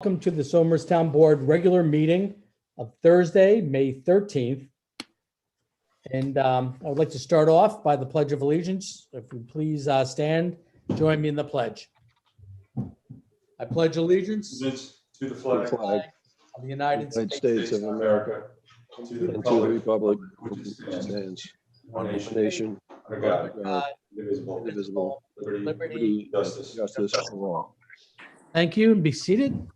Welcome to the Somers Town Board regular meeting of Thursday, May 13th. And I would like to start off by the Pledge of Allegiance. If you please stand, join me in the pledge. I pledge allegiance to To the flag of the United States of America, to the and to the republic republic which stands, one one nation, nation, under God, God, indivisible, indivisible, liberty, Liberty. justice. justice for all. Thank you, and be seated.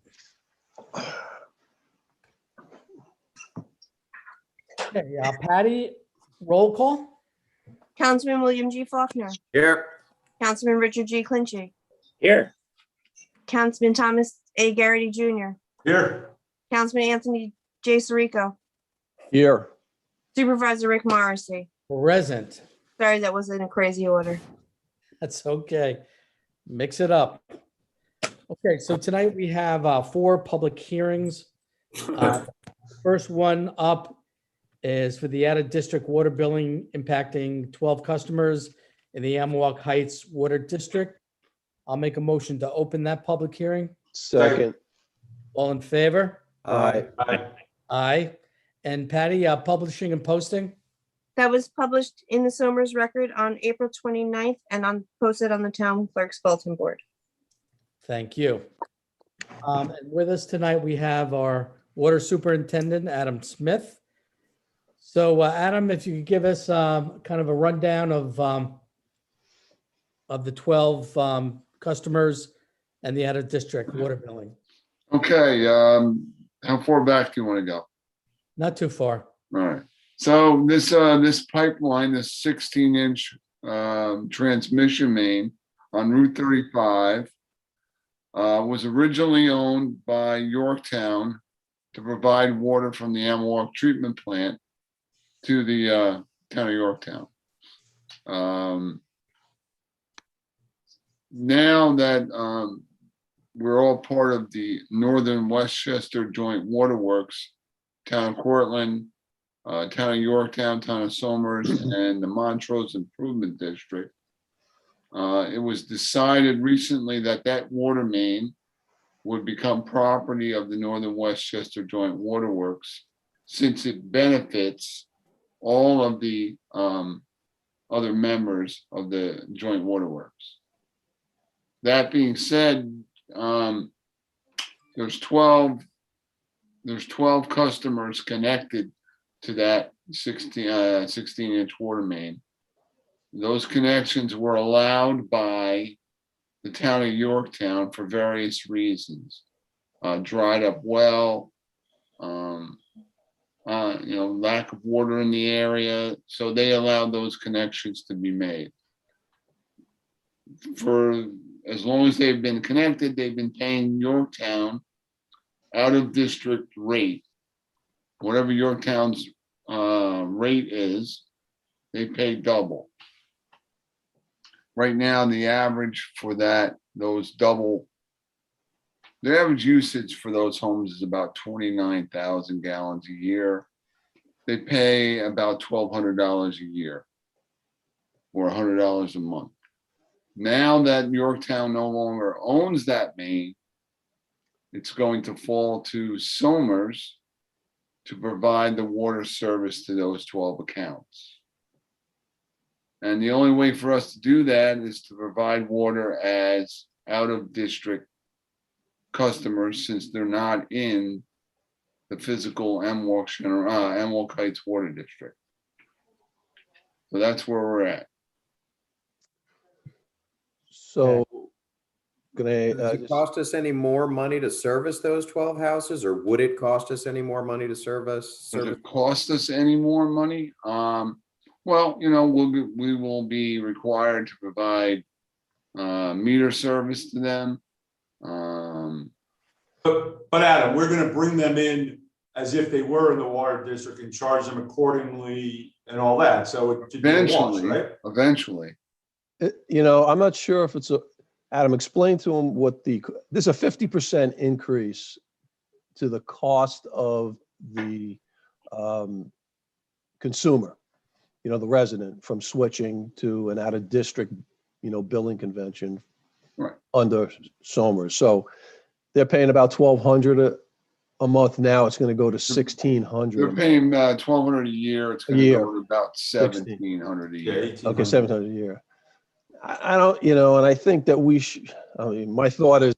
Okay, Patty, roll call. Councilman William G. Faulkner. Here. Councilman Richard G. Clinchy. Here. Councilman Thomas A. Garrity Jr. Here. Councilman Anthony J. Sirico. Here, Supervisor Rick Morrissey. Present. Sorry, that was in a crazy order. That's okay. Mix it up. Okay, so tonight we have 4 public hearings. First one up is for the out-of-district water billing impacting 12 customers in the Amawalk Heights Water District. I'll make a motion to open that public hearing. second, All in favor? aye, Aye. And Patty, publishing and posting? That was published in the Somers Record on April 29th and posted on the town clerk's bulletin board. Thank you. And with us tonight, we have our water superintendent, Adam Smith. So Adam, if you could give us kind of a rundown of the 12 customers and the out-of-district water billing. Okay, how far back do you want to go? Not too far. All right. So this pipeline, this 16-inch transmission main on Route 35 was originally owned by Yorktown to provide water from the Amawalk treatment plant to the town of Yorktown. Now that we're all part of the Northern Westchester Joint Waterworks, Town of Cortland, Town of Yorktown, Town of Somers, and the Montrose Improvement District, it was decided recently that that water main would become property of the Northern Westchester Joint Waterworks, since it benefits all of the other members of the Joint Waterworks. That being said, there's 12 customers connected to that 16-inch water main. Those connections were allowed by the town of Yorktown for various reasons. Dried up well, lack of water in the area, so they allowed those connections to be made. For as long as they've been connected, they've been paying Yorktown out of district rate. Whatever Yorktown's rate is, they pay double. Right now, the average for the average usage for those homes is about 29,000 gallons a year. They pay about $1,200 a year or $100 a month. Now that Yorktown no longer owns that main, it's going to fall to Somers to provide the water service to those 12 accounts. And the only way for us to do that is to provide water as out-of-district customers, since they're not in the physical Amawalk Heights Water District. So that's where we're at. so, can I, Does it cost us any more money to service those 12 houses, or would it cost us any more money to service? Does it cost us any more money? Well, we will be required to provide meter service to them. But Adam, we're gonna bring them in as if they were in the water district and charge them accordingly and all that, so it should be a wash, right? Eventually. I'm not sure if it's Adam, explain to him there's a 50% increase to the cost of the consumer, the resident, from switching to an out-of-district, billing convention Right. under Somers. So They're paying about 1,200 a month now. It's gonna go to They're 1,600 paying 1,200 a year. It's A gonna year. go to about 16. 1,700 a Yeah, year. 1,800. Okay, 700 a year. I don't, and I think that we should, I mean, my thought is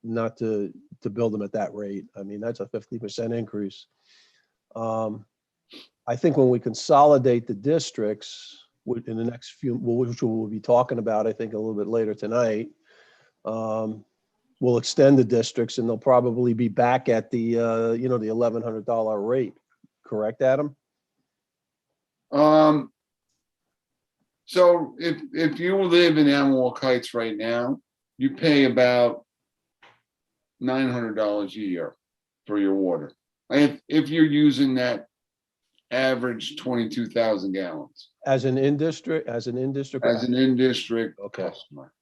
not to build them at that rate. I mean, that's a 50% increase. I think when we consolidate the districts in the next few, which we'll be talking about, I think a little bit later tonight, we'll extend the districts and they'll probably be back at the, the $1,100 rate. Correct, Adam? So if you live in Amwell Heights right now, you pay about $900 a year for your water. If you're using that average 22,000 gallons As an in-district. as an in-district Okay. customer.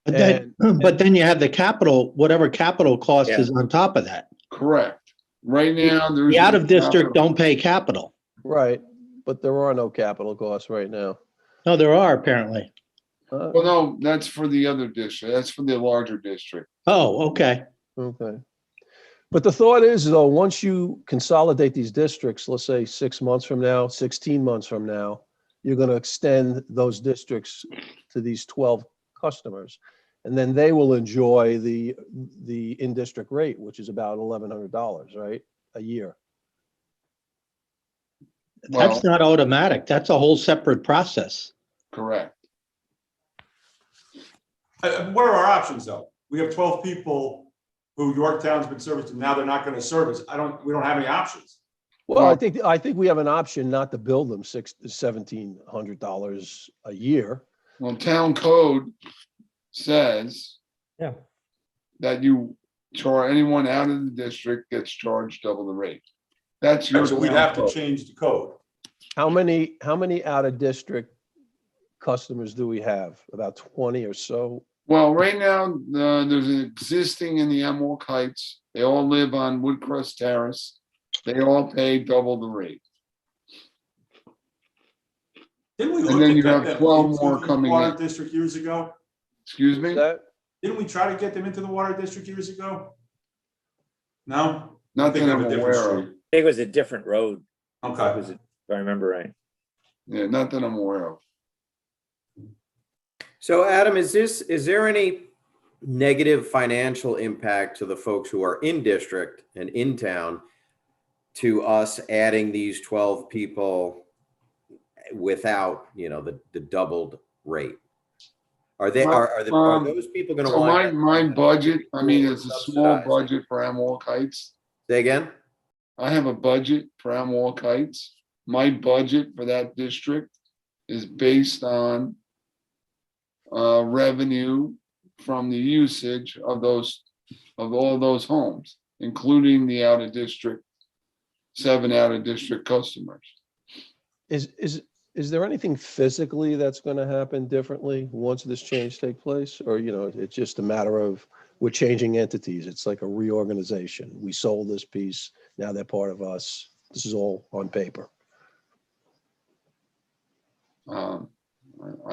But then you have the capital, whatever capital cost Yeah. is on top of that. Correct. Right now, there's The out no of district capital. don't pay capital. Right, but there are no capital costs right now. No, there are apparently. Well, no, that's for the other district. That's for the larger district. Oh, okay. Okay. But the thought is, though, once you consolidate these districts, let's say 6 months from now, 16 months from now, you're going to extend those districts to these 12 customers. And then they will enjoy the in-district rate, which is about $1,100, right? A year. Well, That's not automatic. That's a whole separate process. correct. What are our options though? We have 12 people who Yorktown's been servicing, now they're not gonna service. We don't have any options. Well, Well- I think we have an option not to bill them $1,700 a year. Well, town code says Yeah. that anyone out of the district gets charged double the rate. That's your. So we'd town have to code. change the code. How many out-of-district customers do we have? About 20 or so? Well, right now, there's an existing in the Emerald Heights. They all live on Woodcrest Terrace. They all pay double the rate. Didn't we And look then at you that? have that 12 into more the coming Water in. district years ago? Excuse me? Didn't we try to get them into the water district years ago? No? Not I think that on I'm a different aware of. street. I think it was a different road. Okay. Was it, if I remember right. Yeah, not that I'm aware of. So Adam, is there any negative financial impact to the folks who are in district and in town to us adding these 12 people without, the doubled rate? Are those people going to So wind my up budget, I mean, it's a small subsidizing? budget for Emerald Heights. Say again? I have a budget for Emerald Heights. My budget for that district is based on revenue from the usage of all those homes, including the out-of-district, 7 out-of-district customers. Is there anything physically that's going to happen differently once this change take place? Or, it's just a matter of we're changing entities. It's like a reorganization. We sold this piece. Now they're part of us. This is all on paper. I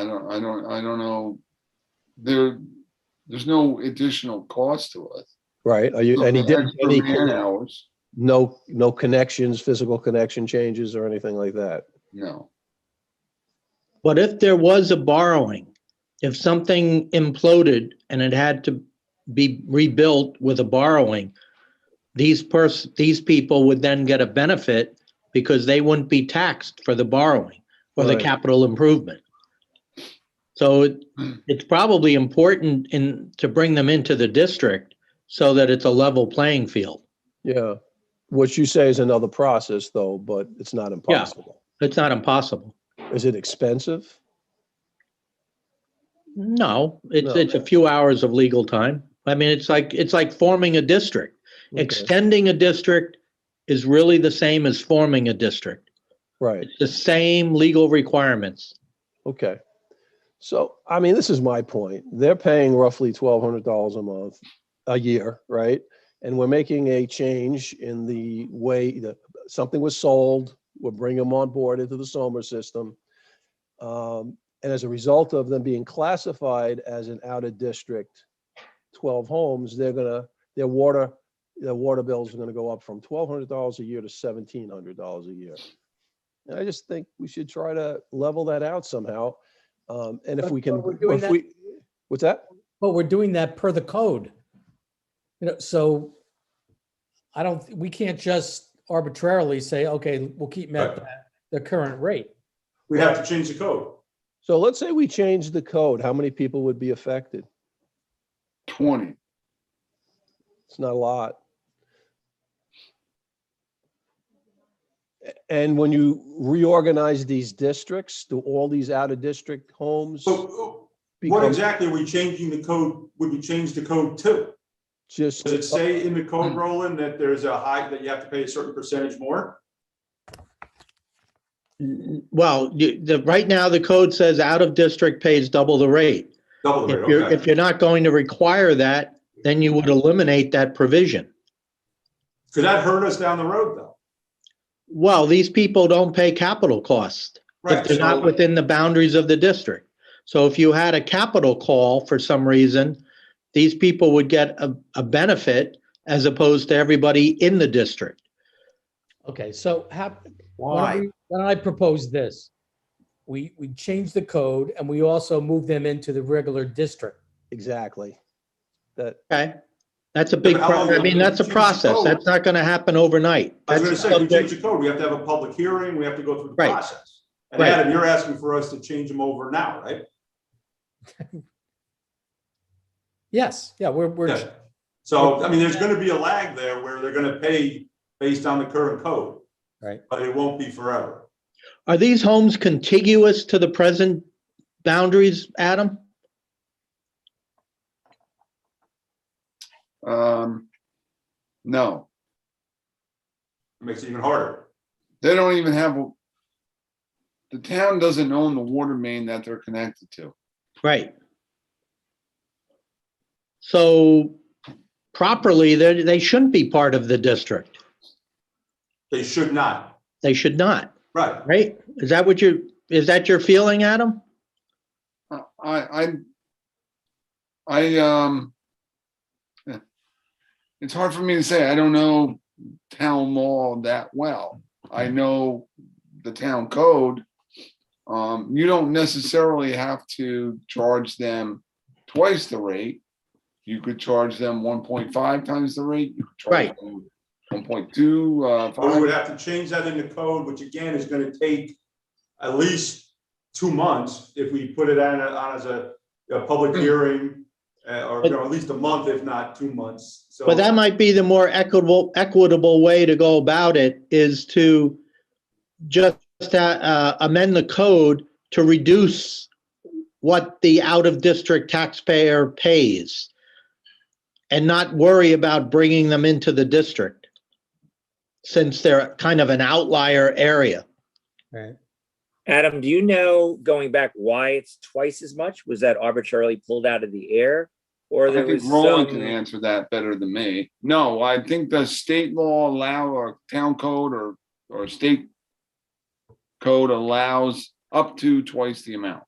don't know. There's no additional cost to us. Right? Are you, any, Extra any, man hours? no connections, physical connection changes or anything like that? No. But if there was a borrowing, if something imploded and it had to be rebuilt with a borrowing, these people would then get a benefit because they wouldn't be taxed for the borrowing or the Right. capital improvement. So it's probably important to bring them into the district so that it's a level playing field. Yeah. What you say is another process though, but it's not impossible. It's not impossible. Is it expensive? No, No. it's a few hours of legal time. I mean, it's like forming a district. Okay. Extending a district is really the same as forming a district. Right. It's the same legal requirements. Okay. So, I mean, this is my point. They're paying roughly $1,200 a year, right? And we're making a change in the way that something was sold. We're bringing them on board into the SOMER system. And as a result of them being classified as an out-of-district 12 homes, their water bills are gonna go up from $1,200 a year to $1,700 a year. And I just think we should try to level that out somehow. And if we can, But we're doing if we, what's that? But we're doing that per the code. So we can't just arbitrarily say, okay, we'll keep Right. the current rate. We have to change the code. So let's say we change the code, how many people would be affected? 20. It's not a lot. And when you reorganize these districts, do all these out-of-district homes So what become exactly are we changing the code? Would we change the code to? just? Does it say in the code, Roland, that there's that you have to pay a certain percentage more? Well, right now, the code says out of district pays double the rate. Double the If rate, you're, okay. if you're not going to require that, then you would eliminate that provision. Could that hurt us down the road, though? Well, these people don't pay capital cost if Right, they're not so, within the boundaries of the district. So if you had a capital call for some reason, these people would get a benefit as opposed to everybody in the district. Okay, so Why? why don't I propose this? We change the code and we also move them into the regular district. Exactly. That, Okay? That's a big, but how long- I mean, that's a change the process. code. That's not gonna happen overnight. I was gonna That's say, if we subject- change the code, we have to have a public hearing, we have to go through the Right. process. And Right. Adam, you're asking for us to change them over now, right? Yes, yeah, we're Yeah. So, I mean, there's gonna be a lag there where they're gonna pay based on the current code, right. but it won't be forever. Are these homes contiguous to the present boundaries, Adam? No, It makes it even harder. they don't even have, the town doesn't own the water main that they're connected to. Right. So properly, they shouldn't be part of the district. They should not. They should not, Right. right? Is that your feeling, Adam? It's hard for me to say. I don't know town law that well. I know the town code. You don't necessarily have to charge them twice the rate. You could charge them 1.5 times the rate. You could charge Right. them 1.2. But we would have to change that in the code, which again is gonna take at least 2 months if we put it on as a public hearing, or, at least a month, if not 2 months. So, But that might be the more equitable way to go about it, is to just amend the code to reduce what the out-of-district taxpayer pays and not worry about bringing them into the district, since they're kind of an outlier area. Right. Adam, do you know, going back, why it's twice as much? Was that arbitrarily pulled out of the air? Or I there think was Roland can some, answer that better than me. No, I think the state law or town code or state code allows up to twice the amount.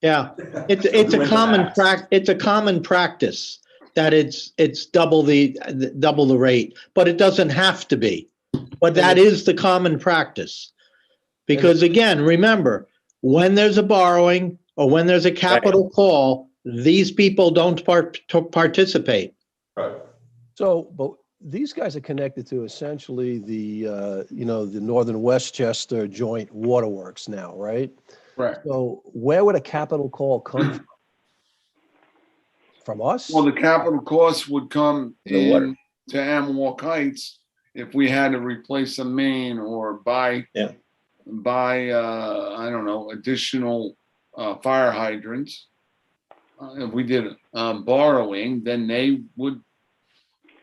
Yeah, it's a common practice that it's double the rate, but it doesn't have to be. But that is the common practice. Because again, remember, when there's a borrowing or when there's a capital call, these people don't participate. right. so, but these guys are connected to essentially the Northern Westchester Joint Waterworks now, right? Right. So where would a capital call come from? From us? Well, the capital costs would come The water. in to Amwalk Heights if we had to replace a main or buy, Yeah. I don't know, additional fire hydrants. If we did borrowing, then they would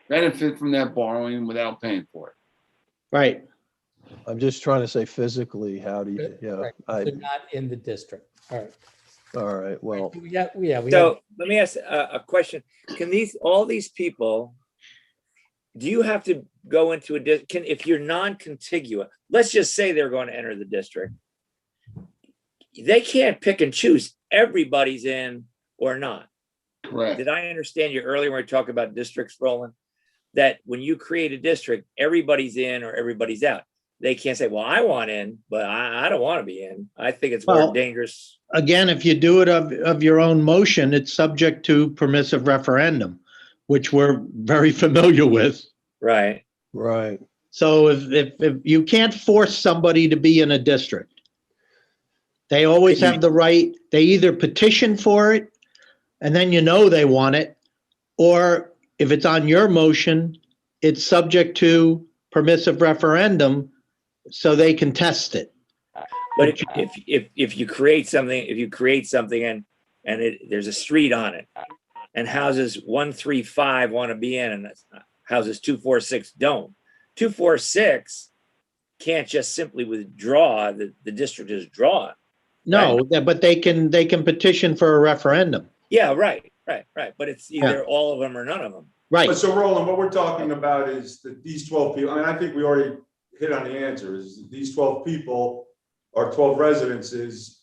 benefit from that borrowing without paying for it. Right. I'm just trying to say physically, how do you, yeah, Right. They're not in the district. All right. all right, well, We have. so let me ask a question. Can all these people, do you have to go into if you're non-contiguous, let's just say they're going to enter the district, they can't pick and choose. Everybody's in or not. Correct. Did I understand you earlier when we talked about districts, Roland? That when you create a district, everybody's in or everybody's out. They can't say, well, I want in, but I don't want to be in. I think it's more Well- dangerous. Again, if you do it of your own motion, it's subject to permissive referendum, which we're very familiar with. Right. Right. So if you can't force somebody to be in a district, they always have the right, they either petition for it and then you know they want it, or if it's on your motion, it's subject to permissive referendum so they can test it. But if you create something and there's a street on it and houses 135 want to be in and houses 246 don't. 246 can't just simply withdraw, the district is drawn. No, but they can petition for a referendum. Yeah, right. But it's either all of them or none of them. Right. But so Roland, what we're talking about is that these 12 people, I mean, I think we already hit on the answer, is these 12 people or 12 residences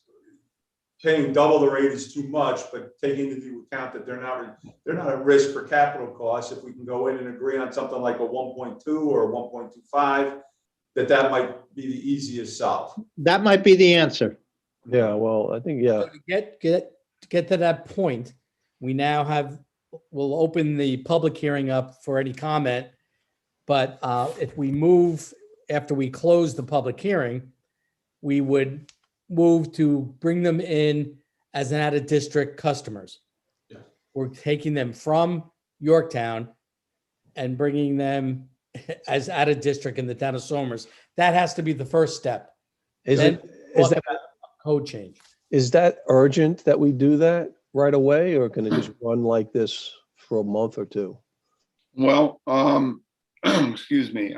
paying double the rate is too much, but taking into account that they're not at risk for capital costs. If we can go in and agree on something like a 1.2 or a 1.25, that might be the easiest solve. That might be the answer. Yeah, well, I think, yeah. To get to that point, we'll open the public hearing up for any comment. But if we move, after we close the public hearing, we would move to bring them in as an out-of-district customers. Yeah. We're taking them from Yorktown and bringing them as out-of-district in the town of Somers. That has to be the first step. Is Then is talk that, about a code change. is that urgent that we do that right away, or can it just run like this for a month or two? Well, excuse me,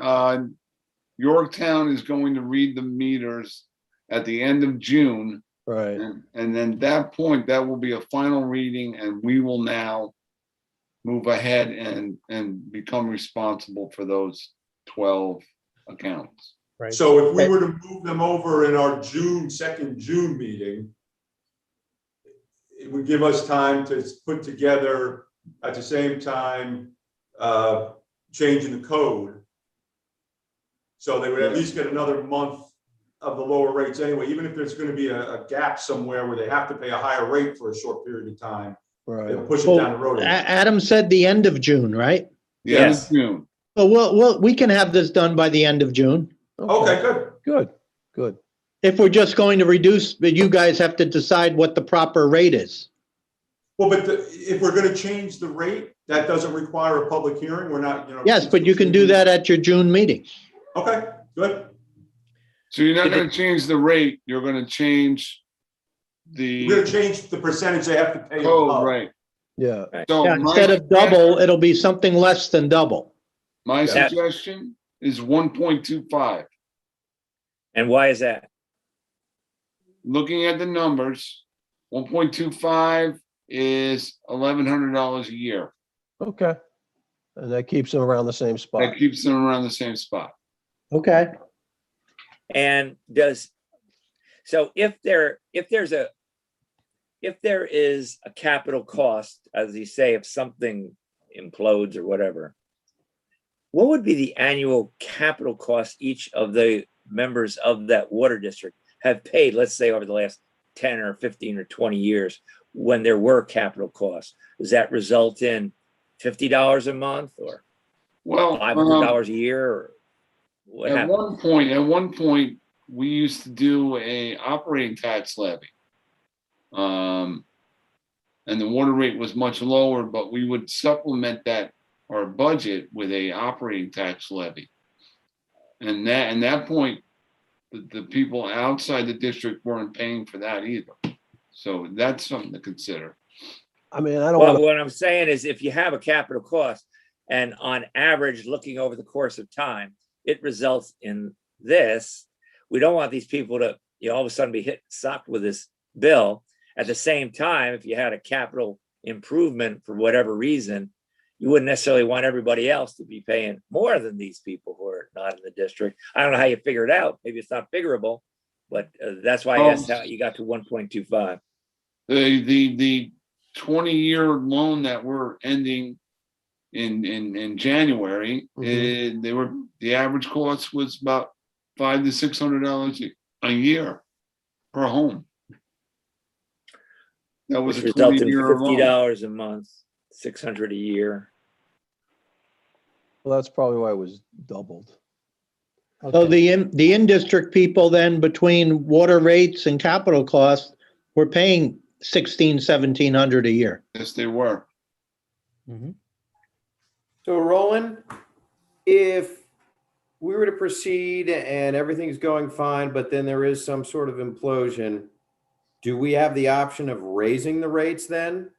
Yorktown is going to read the meters at the end of June. Right. And then at that point, that will be a final reading, and we will now move ahead and become responsible for those 12 accounts. Right. So if we were to move them over in our second June meeting, it would give us time to put together at the same time, changing the code. So they would at least get another month of the lower rates anyway, even if there's going to be a gap somewhere where they have to pay a higher rate for a short period of time, Right. they'll push it down the road. Adam said the end of June, right? The end Yes. of June. So we can have this done by the end of June. Okay, good. Good, good. If we're just going to reduce, but you guys have to decide what the proper rate is. Well, but if we're going to change the rate, that doesn't require a public hearing. We're not, Yes, but you can do that at your June meeting. Okay, good. So you're not going to change the rate, you're going to change We're going to the change the percentage they have to pay. code, above. right? Yeah. So Yeah, my instead of double, it'll be something less than double. My Yeah. suggestion is 1.25. And why is that? Looking at the numbers, 1.25 is $1,100 a year. Okay. And that keeps them around the same spot. That keeps them around the same spot. Okay. And so if there is a capital cost, as you say, if something implodes or whatever, what would be the annual capital cost each of the members of that water district have paid, let's say over the last 10 or 15 or 20 years when there were capital costs? Does that result in $50 a month or Well, $500 a year or what at happened? one point, we used to do a operating tax levy. And the water rate was much lower, but we would supplement our budget with a operating tax levy. And that point, the people outside the district weren't paying for that either. So that's something to consider. I mean, I don't Well, want what I'm saying is if you have a capital cost and on average, looking over the course of time, it results in this, we don't want these people to, all of a sudden be socked with this bill. At the same time, if you had a capital improvement for whatever reason, you wouldn't necessarily want everybody else to be paying more than these people who are not in the district. I don't know how you figure it out. Maybe it's not figurable, but that's why I asked how you got to 1.25. The 20-year loan that we're ending in January, the average cost was about $500 to $600 a year per home. That was Which a results in 20-year loan. $50 a month, 600 a year. Well, that's probably why it was doubled. So Okay. the in-district people then between water rates and capital costs were paying $1,700 a year. Yes, they were. Mhm. So Roland, if we were to proceed and everything's going fine, but then there is some sort of implosion, do we have the option of raising the rates then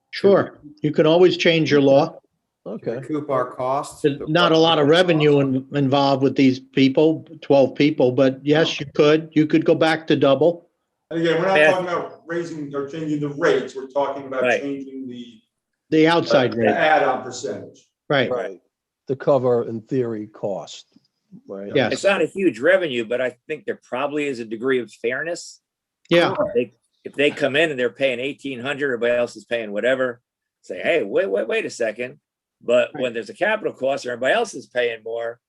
Sure, you can always change your law. to Okay. recoup our costs? There's not a lot of revenue involved with these people, 12 people, but yes, you could. You could go back to double. And again, we're not Yeah. talking about raising or changing the rates, we're talking about Right. changing the The outside rate, add-on percentage. right? Right. To cover, in theory, cost, right? Yes. It's not a huge revenue, but I think there probably is a degree of fairness. Yeah, If they come in and they're paying 1,800, everybody else is paying whatever, say, hey, wait a second. But when there's a capital cost or everybody else is paying more,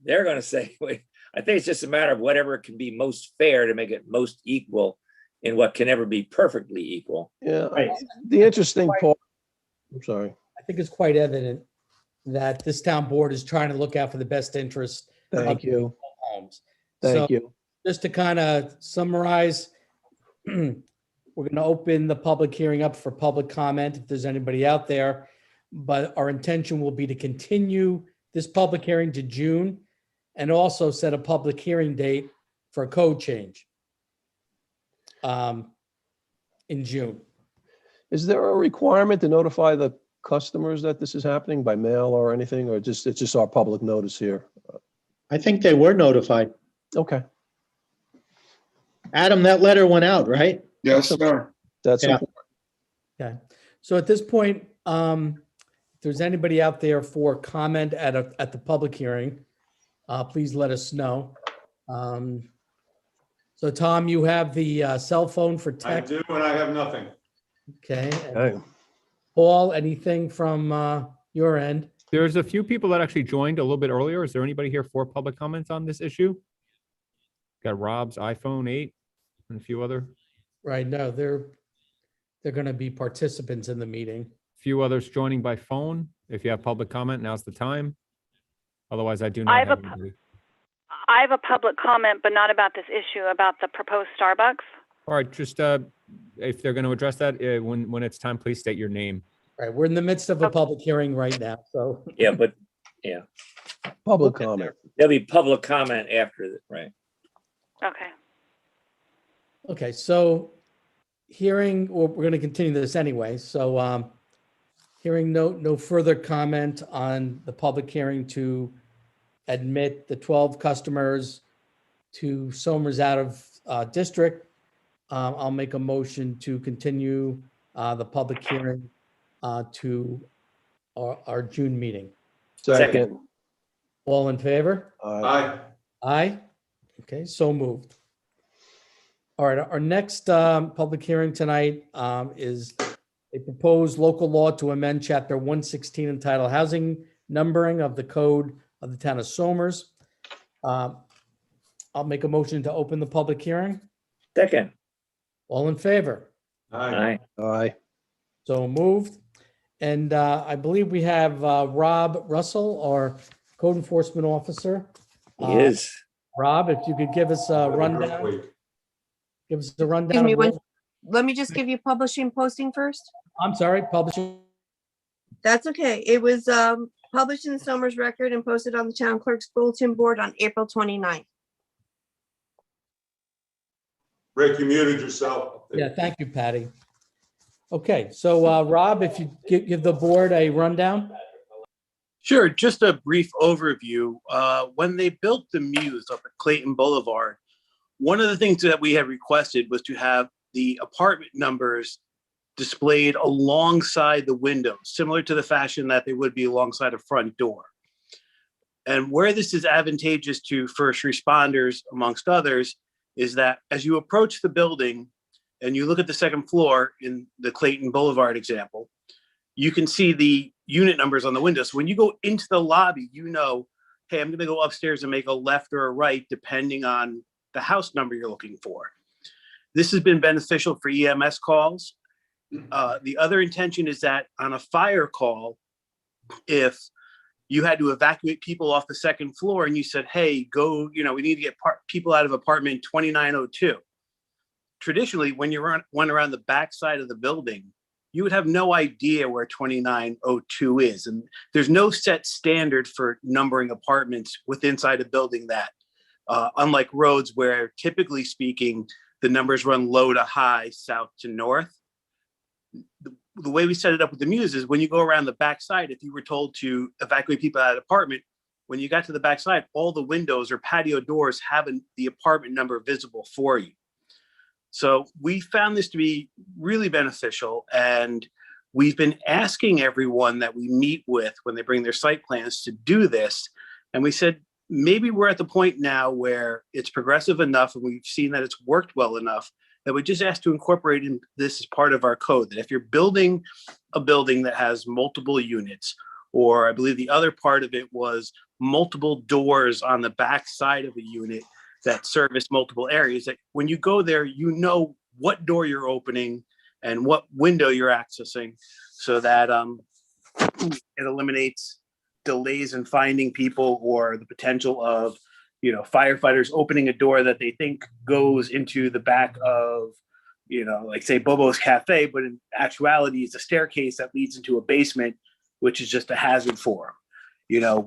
they're gonna say, wait, I think it's just a matter of whatever can be most fair to make it most equal in what can never be perfectly equal. Yeah. Right. The interesting part, I'm sorry. I think it's quite evident that this town board is trying to look out for the best interest Thank you. homes. Thank So you. just to kind of summarize, we're going to open the public hearing up for public comment if there's anybody out there. But our intention will be to continue this public hearing to June and also set a public hearing date for a code change in June. Is there a requirement to notify the customers that this is happening by mail or anything, or it's just our public notice here? I think they were notified. Okay, Adam, that letter went out, right? Yes, sir. that's Yeah. important. Okay. So at this point, if there's anybody out there for comment at the public hearing, please let us know. So Tom, you have the cell phone for I text. do, and I have nothing. Okay. And Okay. Paul, anything from your end? There's a few people that actually joined a little bit earlier. Is there anybody here for public comments on this issue? Got Rob's iPhone 8 and a few other, Right, no, they're going to be participants in the meeting. few others joining by phone. If you have public comment, now's the time. Otherwise, I do I not have have a pu- anybody. I have a public comment, but not about this issue, about the proposed Starbucks. All right, just if they're going to address that, when it's time, please state your name. Right, we're in the midst of a public hearing right now, so. Yeah, but Public comment. there'll be public comment after that, right? Okay. Okay, so hearing, well, we're going to continue this anyway, so hearing no further comment on the public hearing to admit the 12 customers to Somers out of district, I'll make a motion to continue the public hearing to our June meeting. Second. All in favor? Aye. Aye. Okay, so moved. All right, our next public hearing tonight is a proposed local law to amend Chapter 116 entitled Housing Numbering of the Code of the Town of Somers. I'll make a motion to open the public hearing. Second, All in favor? Aye. aye, Aye. So moved. And I believe we have Rob Russell, our code enforcement officer. he is. Rob, if you could give us a rundown, Earthquake. give us a rundown. Excuse me, of one- what- Let me just give you publishing posting first. I'm sorry, publishing. That's okay. It was published in the Somers Record and posted on the town clerk's bulletin board on April 29th. Rick, you muted yourself. Yeah, thank you, Patty. Okay, so Rob, if you give the board a rundown. Sure, just a brief overview. When they built the Muse up at Clayton Boulevard, one of the things that we had requested was to have the apartment numbers displayed alongside the windows, similar to the fashion that they would be alongside a front door. And where this is advantageous to first responders, amongst others, is that as you approach the building and you look at the second floor in the Clayton Boulevard example, you can see the unit numbers on the windows. So when you go into the lobby, you know, hey, I'm going to go upstairs and make a left or a right depending on the house number you're looking for. This has been beneficial for EMS calls. The other intention is that on a fire call, if you had to evacuate people off the second floor and you said, hey, go, you know, we need to get people out of apartment 2902. Traditionally, when you went around the back side of the building, you would have no idea where 2902 is. And there's no set standard for numbering apartments with inside a building that, unlike roads where typically speaking, the numbers run low to high, south to north. The way we set it up with the Muse is when you go around the back side, if you were told to evacuate people out of the apartment, when you got to the back side, all the windows or patio doors have the apartment number visible for you. So we found this to be really beneficial, and we've been asking everyone that we meet with when they bring their site plans to do this. And we said, maybe we're at the point now where it's progressive enough and we've seen that it's worked well enough that we just asked to incorporate this as part of our code, that if you're building a building that has multiple units, or I believe the other part of it was multiple doors on the back side of a unit that service multiple areas, that when you go there, you know what door you're opening and what window you're accessing, so that it eliminates delays in finding people or the potential of, you know, firefighters opening a door that they think goes into the back of, you know, like say Bobo's Cafe, but in actuality it's a staircase that leads into a basement, which is just a hazard for them. You know,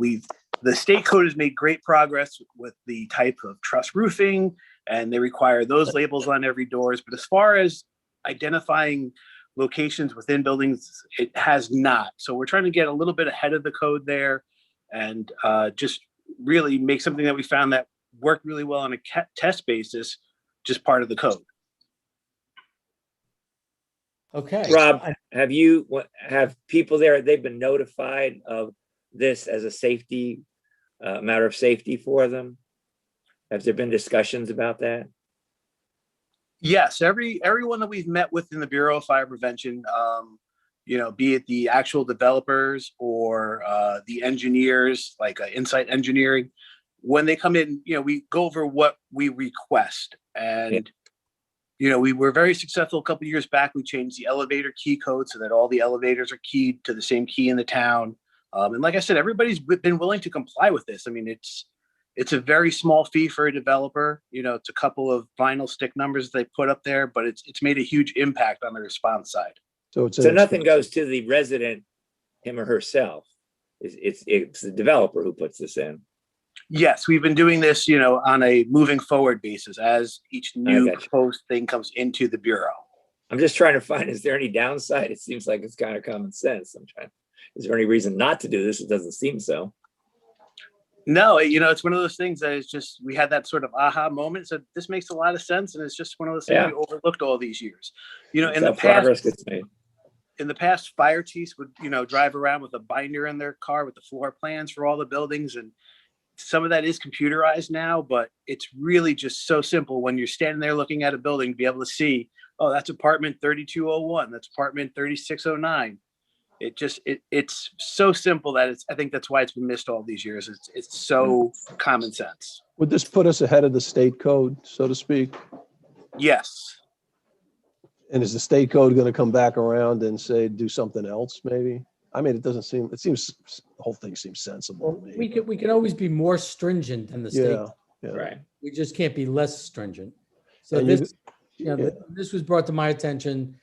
the state code has made great progress with the type of truss roofing, and they require those labels on every doors. But as far as identifying locations within buildings, it has not. So we're trying to get a little bit ahead of the code there, and just really make something that we found that worked really well on a test basis, just part of the code. Okay. Rob, have people there, they've been notified of this as a safety, matter of safety for them? Have there been discussions about that? Yes, everyone that we've met with in the Bureau of Fire Prevention, you know, be it the actual developers or the engineers, like Insight Engineering, when they come in, you know, we go over what we request. And, you know, we were very successful a couple of years back. We changed the elevator key code so that all the elevators are keyed to the same key in the town. And like I said, everybody's been willing to comply with this. I mean, it's a very small fee for a developer. You know, it's a couple of vinyl stick numbers they put up there, but it's made a huge impact on the response side. So it's So nothing goes to the resident, him or herself. It's the developer who puts this in. Yes, we've been doing this, you know, on a moving forward basis as each new proposed thing comes into the Bureau. I'm just trying to find, is there any downside? It seems like it's kind of common sense. Is there any reason not to do this? It doesn't seem so. No, you know, it's one of those things that is just, we had that sort of aha moment. So this makes a lot of sense. And it's just one of those things we overlooked all these years. You know, in the past, fire chiefs would, you know, drive around with a binder in their car with the floor plans for all the buildings. And some of that is computerized now, but it's really just so simple when you're standing there looking at a building to be able to see, oh, that's apartment 3201, that's apartment 3609. It's so simple that I think that's why it's been missed all these years. It's so common sense. Would this put us ahead of the state code, so to speak? Yes. And is the state code going to come back around and say, do something else maybe? I mean, it seems, the whole thing seems sensible to me. We can always be more stringent than the state. Yeah. Right. We just can't be less stringent. So And this was brought to my attention.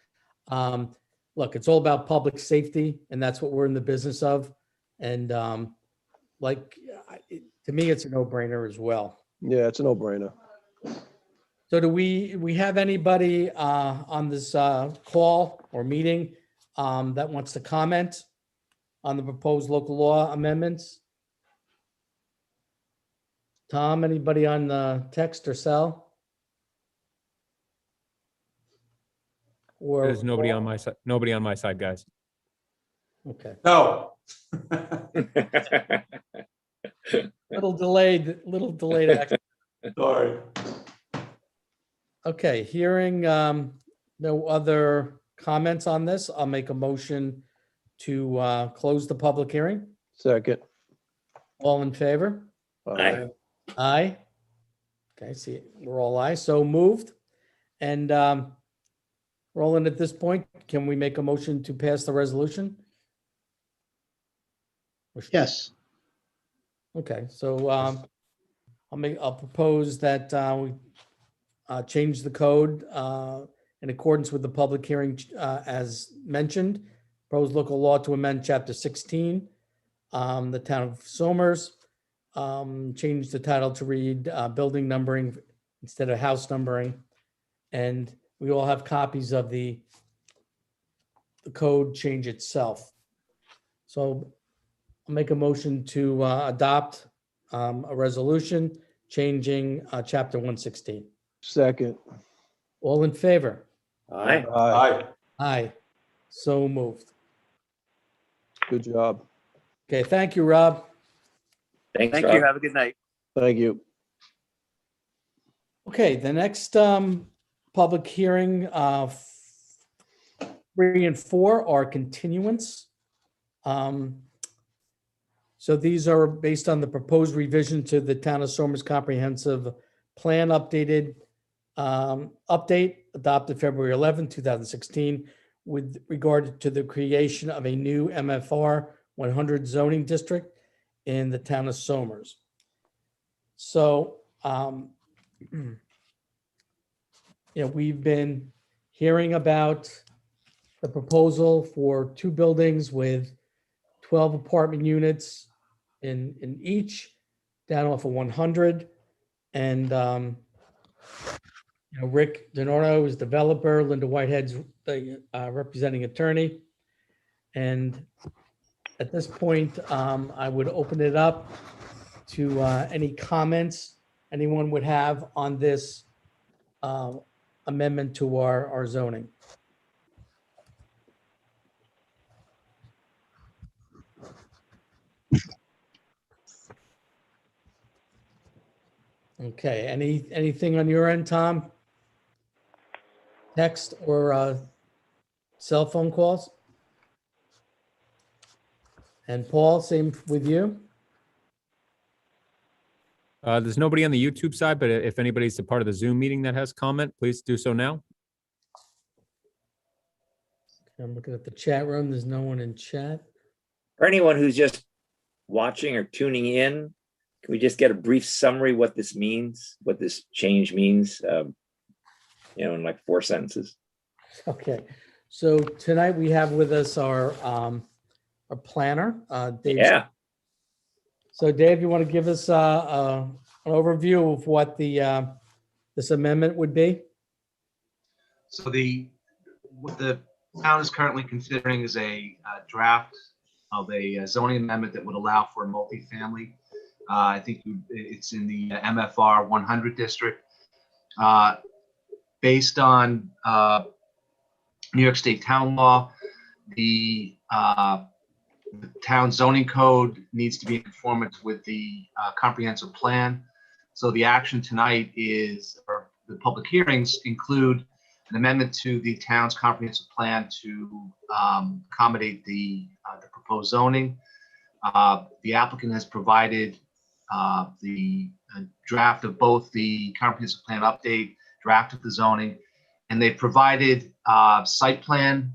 Look, it's all about public safety, and that's what we're in the business of. And to me, it's a no-brainer as well. Yeah, it's a no-brainer. So do we have anybody on this call or meeting that wants to comment on the proposed local law amendments? Tom, anybody on the text or cell? Or There's nobody on my side. Nobody on my side, guys. Okay. No. Little delayed action. Sorry. Okay, hearing no other comments on this, I'll make a motion to close the public hearing. Second. All in favor? Aye. Aye. Okay, see, we're all aye, so moved. And Roland, at this point, can we make a motion to pass the resolution? Yes. Okay, so I'll propose that we change the code in accordance with the public hearing as mentioned. Proposed local law to amend chapter 16, the town of Somers. Change the title to read building numbering instead of house numbering. And we all have copies of the code change itself. So I'll make a motion to adopt a resolution changing chapter 116. Second. All in favor? Aye. Aye. Aye. So moved. Good job. Okay, thank you, Rob. Thanks, Thank Rob. you. Have a good night. Thank you. Okay, the next public hearing, 3 and 4 are continuance. So these are based on the proposed revision to the Town of Somers Comprehensive Plan update adopted February 11, 2016, with regard to the creation of a new MFR 100 zoning district in the Town of Somers. So, we've been hearing about the proposal for 2 buildings with 12 apartment units in each, down off of 100. And, Rick DeNorno is developer, Linda Whitehead's the representing attorney. And at this point, I would open it up to any comments anyone would have on this amendment to our zoning. Okay, anything on your end, Tom? Text or cell phone calls? And Paul, same with you? There's nobody on the YouTube side, but if anybody's a part of the Zoom meeting that has comment, please do so now. I'm looking at the chat room. There's no one in chat. For anyone who's just watching or tuning in, can we just get a brief summary what this means, what this change means, in like 4 sentences? Okay, so tonight we have with us our planner, Dave. Yeah. So Dave, you want to give us an overview of what this amendment would be? So what the town is currently considering is a draft of a zoning amendment that would allow for a multifamily. I think it's in the MFR 100 district. Based on New York State town law, the town zoning code needs to be in conformance with the comprehensive plan. So the action tonight or the public hearings include an amendment to the town's comprehensive plan to accommodate the proposed zoning. The applicant has provided the draft of both the comprehensive plan update, draft of the zoning, and they provided site plan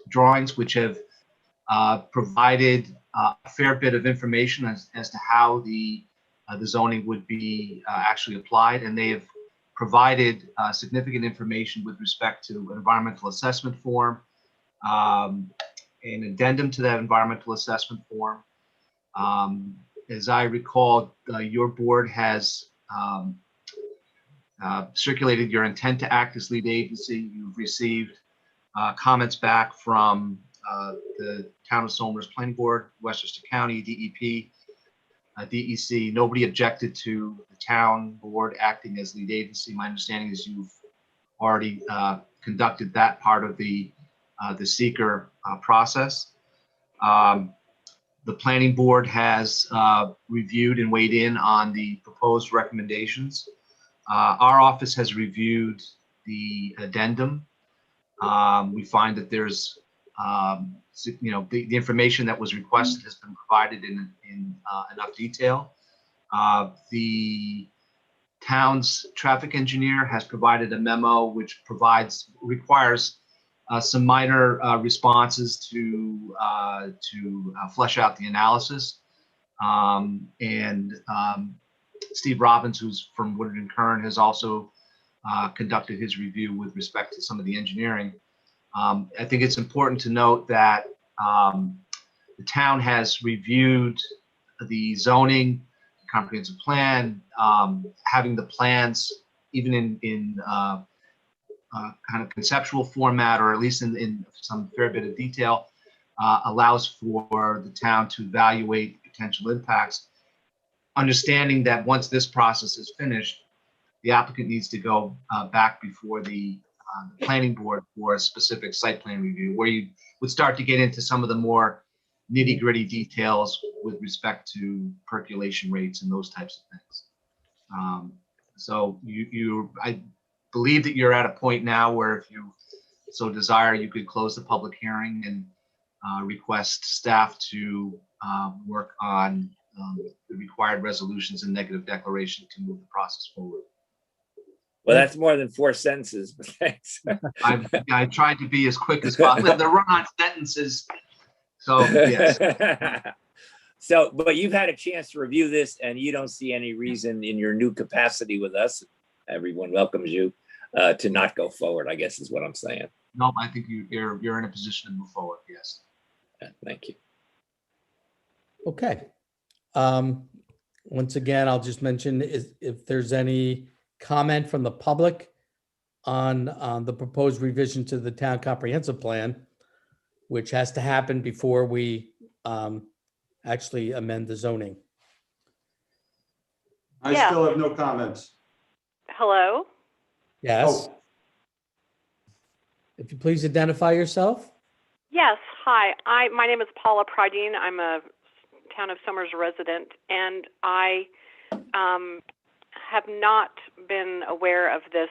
drawings, which have provided a fair bit of information as to how the zoning would be actually applied, and they have provided significant information with respect to an environmental assessment form, an addendum to that environmental assessment form. As I recall, your board has circulated your intent to act as lead agency. You've received comments back from the Town of Somers Planning Board, Westchester County, DEP, DEC. Nobody objected to the town board acting as lead agency. My understanding is you've already conducted that part of the seeker process. The planning board has reviewed and weighed in on the proposed recommendations. Our office has reviewed the addendum We find that there's, the information that was requested has been provided in enough detail. The town's traffic engineer has provided a memo which requires some minor responses to flesh out the analysis. Steve Robbins, who's from Woodard and Kern, has also conducted his review with respect to some of the engineering. I think it's important to note that the town has reviewed the zoning comprehensive plan, having the plans even in kind of conceptual format, or at least in some fair bit of detail, allows for the town to evaluate potential impacts, understanding that once this process is finished, the applicant needs to go back before the planning board for a specific site plan review, where you would start to get into some of the more nitty-gritty details with respect to percolation rates and those types of things. So I believe that you're at a point now where, if you so desire, you could close the public hearing and request staff to work on the required resolutions and negative declaration to move the process forward. Well, that's more than 4 sentences, but thanks. I tried to be as quick as possible. The run-on sentences. So, yes. So, but you've had a chance to review this, and you don't see any reason in your new capacity with us, everyone welcomes you, to not go forward, I guess is what I'm saying. No, I think you're in a position to move forward, yes. Thank you. Okay. Once again, I'll just mention if there's any comment from the public on the proposed revision to the town comprehensive plan, which has to happen before we actually amend the zoning. I Yeah. still have no comments. Hello? Yes. Oh, If you please identify yourself. Yes, hi. My name is Paula Pradine. I'm a Town of Somers resident, and I have not been aware of this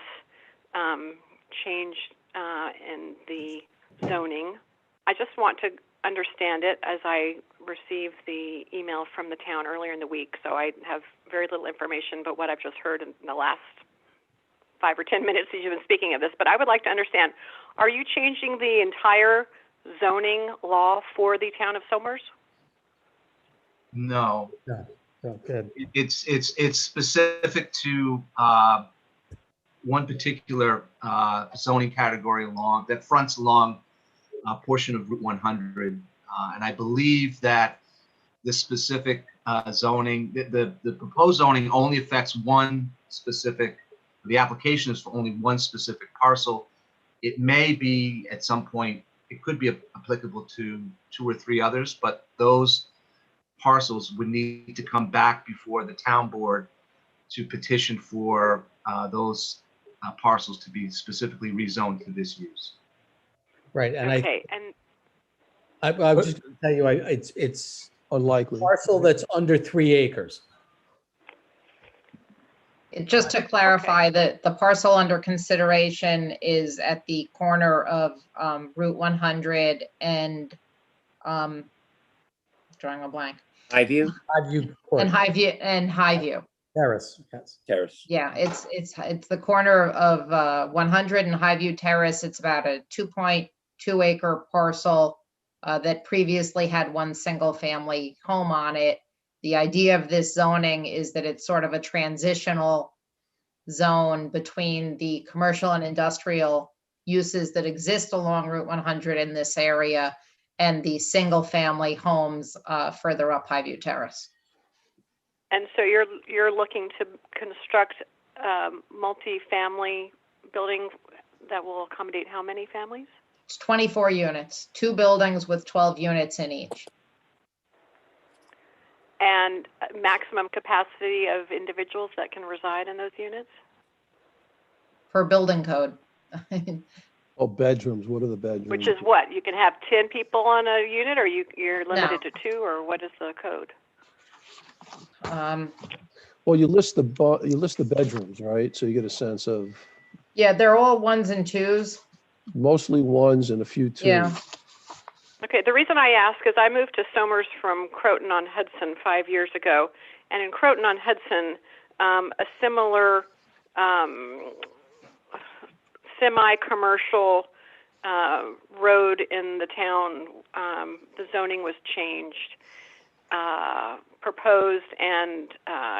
change in the zoning. I just want to understand it, as I received the email from the town earlier in the week, so I have very little information but what I've just heard in the last 5 or 10 minutes that you've been speaking of this. But I would like to understand, are you changing the entire zoning law for the town of Somers? No, Oh, good. it's specific to one particular zoning category that fronts along a portion of Route 100. And I believe that the specific zoning, the proposed zoning only affects the application is for only one specific parcel. It may be at some point, it could be applicable to 2 or 3 others, but those parcels would need to come back before the town board to petition for those parcels to be specifically rezoned for this use. Right, and Okay, and I was just going to tell you, it's Unlikely. parcel that's under 3 acres. Just to clarify, that the parcel under consideration is at the corner of Route 100 and drawing a blank. Highview Highview Court. And Highview. Terrace, yes. Terrace. Yeah, it's the corner of 100 and Highview Terrace. It's about a 2.2 acre parcel that previously had one single family home on it. The idea of this zoning is that it's sort of a transitional zone between the commercial and industrial uses that exist along Route 100 in this area and the single family homes further up Highview Terrace. And so you're looking to construct multi-family building that will accommodate how many families? It's 24 units, 2 buildings with 12 units in each. And maximum capacity of individuals that can reside in those units? Per building code. Oh, bedrooms, what are the bedrooms? Which is what? You can have 10 people on a unit, or you're limited to 2, or what is the code? Well, you list the bedrooms, right? So you get a sense of, Yeah, they're all 1s and 2s. mostly ones and a few twos. Yeah. Okay, the reason I ask is I moved to Somers from Croton on Hudson 5 years ago, and in Croton on Hudson, a similar semi-commercial road in the town, the zoning was changed, proposed, and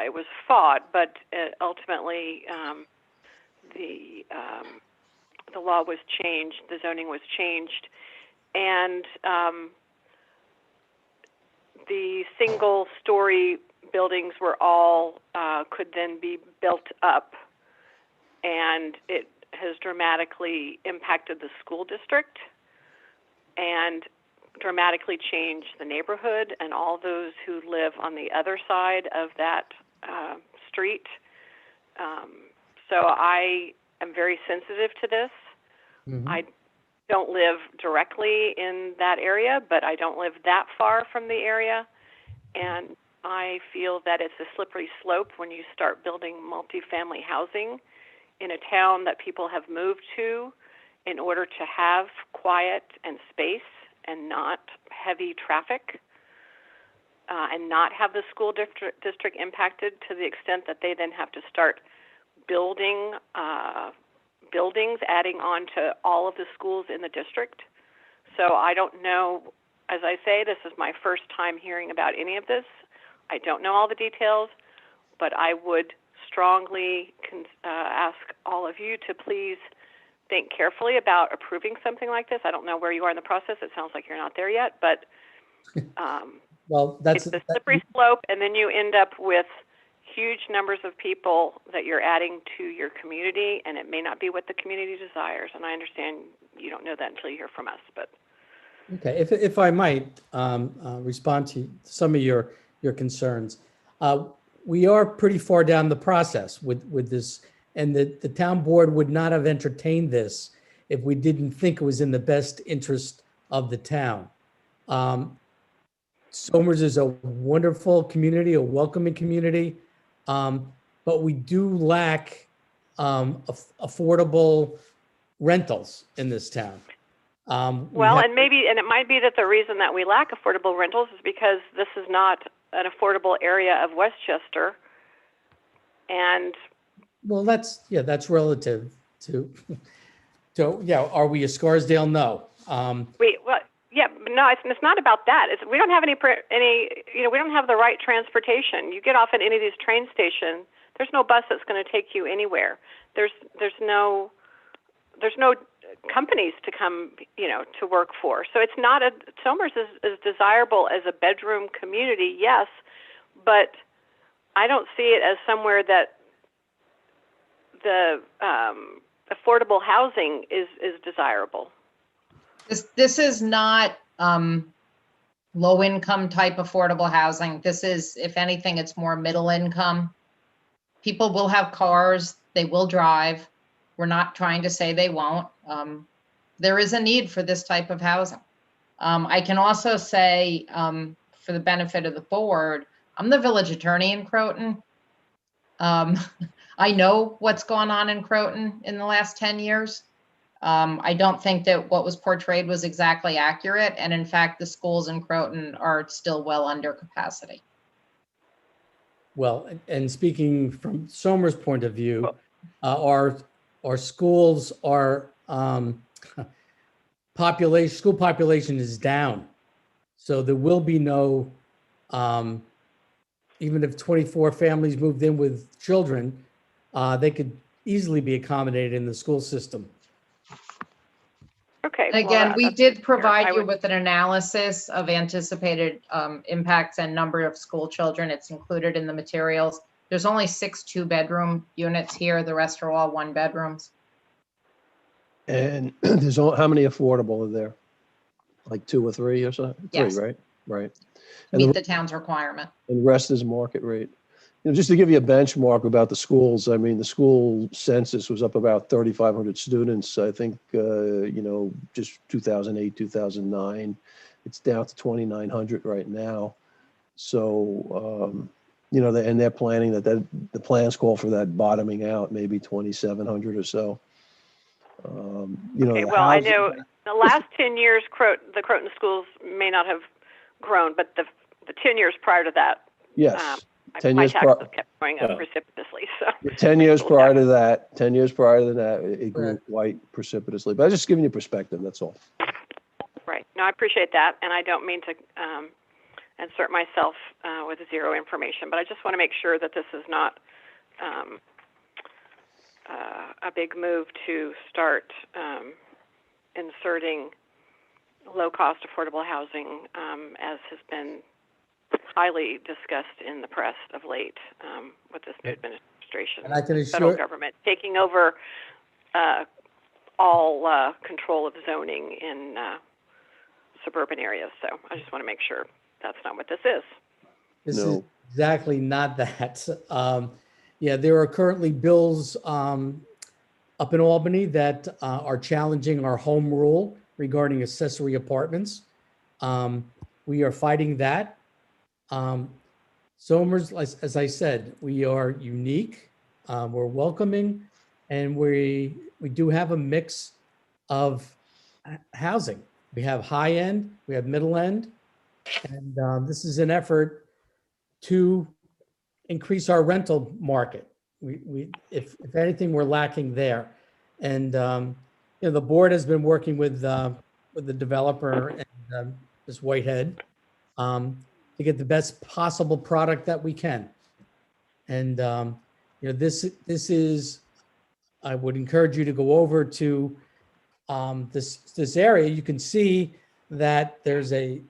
it was fought, but ultimately the law was changed, the zoning was changed, and the single-story buildings were all could then be built up, and it has dramatically impacted the school district and dramatically changed the neighborhood and all those who live on the other side of that street. So I am very sensitive to this. I don't live directly in that area, but I don't live that far from the area. And I feel that it's a slippery slope when you start building multifamily housing in a town that people have moved to in order to have quiet and space and not heavy traffic, and not have the school district impacted to the extent that they then have to start building buildings, adding on to all of the schools in the district. So I don't know, as I say, this is my first time hearing about any of this. I don't know all the details, but I would strongly ask all of you to please think carefully about approving something like this. I don't know where you are in the process. It sounds like you're not there yet, but Well, that's, it's a slippery slope, and then you end up with huge numbers of people that you're adding to your community, and it may not be what the community desires. And I understand you don't know that until you hear from us, but. okay, if I might respond to some of your concerns. We are pretty far down the process with this, and the town board would not have entertained this if we didn't think it was in the best interest of the town. Somers is a wonderful community, a welcoming community, but we do lack affordable rentals in this town. Well, and it might be that the reason that we lack affordable rentals is because this is not an affordable area of Westchester. And well, that's relative to, are we a Scarsdale? No. But no, it's not about that. We don't have we don't have the right transportation. You get off at any of these train stations, there's no bus that's going to take you anywhere. There's no companies to come, to work for. So it's not Somers is desirable as a bedroom community, yes, but I don't see it as somewhere that the affordable housing is desirable. This is not low income type affordable housing. This is, if anything, it's more middle income. People will have cars, they will drive. We're not trying to say they won't. There is a need for this type of housing. I can also say, for the benefit of the board, I'm the village attorney in Croton. I know what's gone on in Croton in the last 10 years. I don't think that what was portrayed was exactly accurate. And in fact, the schools in Croton are still well under capacity. Well, and speaking from Somers' point of view, our schools are school population is down. So there will be no, even if 24 families moved in with children, they could easily be accommodated in the school system. Okay. Again, we did provide you with an analysis of anticipated impacts and number of school children. It's included in the materials. There's only 6 2-bedroom units here. The rest are all 1-bedrooms. And there's how many affordable are there? Like 2 or 3 or so? 3, Yes. right? Right. Meet the town's requirement. And the rest is market rate. Just to give you a benchmark about the schools, I mean, the school census was up about 3,500 students, I think, just 2008, 2009. It's down to 2,900 right now. So, and they're planning the plans call for that bottoming out, maybe 2,700 or so. You know, Okay, the well, I housing- know the last 10 years, the Croton schools may not have grown, but the 10 years prior to that, Yes, 10 my years taxes prior, kept going up Well. precipitously, so. 10 years my prior school to that, 10 years prior to that, it grew Correct. quite precipitously. But I'm just giving you perspective, that's all. Right. No, I appreciate that, and I don't mean to insert myself with zero information, but I just want to make sure that this is not a big move to start inserting low-cost affordable housing, as has been highly discussed in the press of late with this new administration. And I can Federal assure, government taking over all control of zoning in suburban areas. So I just want to make sure that's not what this is. this is No. exactly not that. Yeah, there are currently bills up in Albany that are challenging our home rule regarding accessory apartments. We are fighting that. Somers, as I said, we are unique, we're welcoming, and we do have a mix of housing. We have high end, we have middle end, and this is an effort to increase our rental market. If anything, we're lacking there. And you know, the board has been working with the developer and Ms. Whitehead to get the best possible product that we can. And you know, this is, I would encourage you to go over to this area. You can see that there's a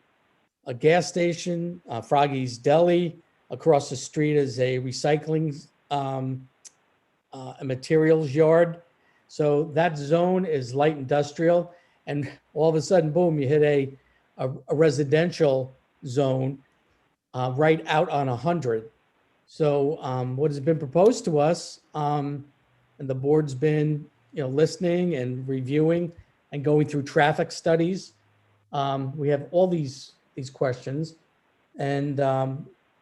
gas station, Froggy's Deli. Across the street is a recycling a materials yard. So that zone is light industrial, and all of a sudden, boom, you hit a residential zone right out on 100. So what has been proposed to us, and the board's been, you know, listening and reviewing and going through traffic studies. We have all these questions, and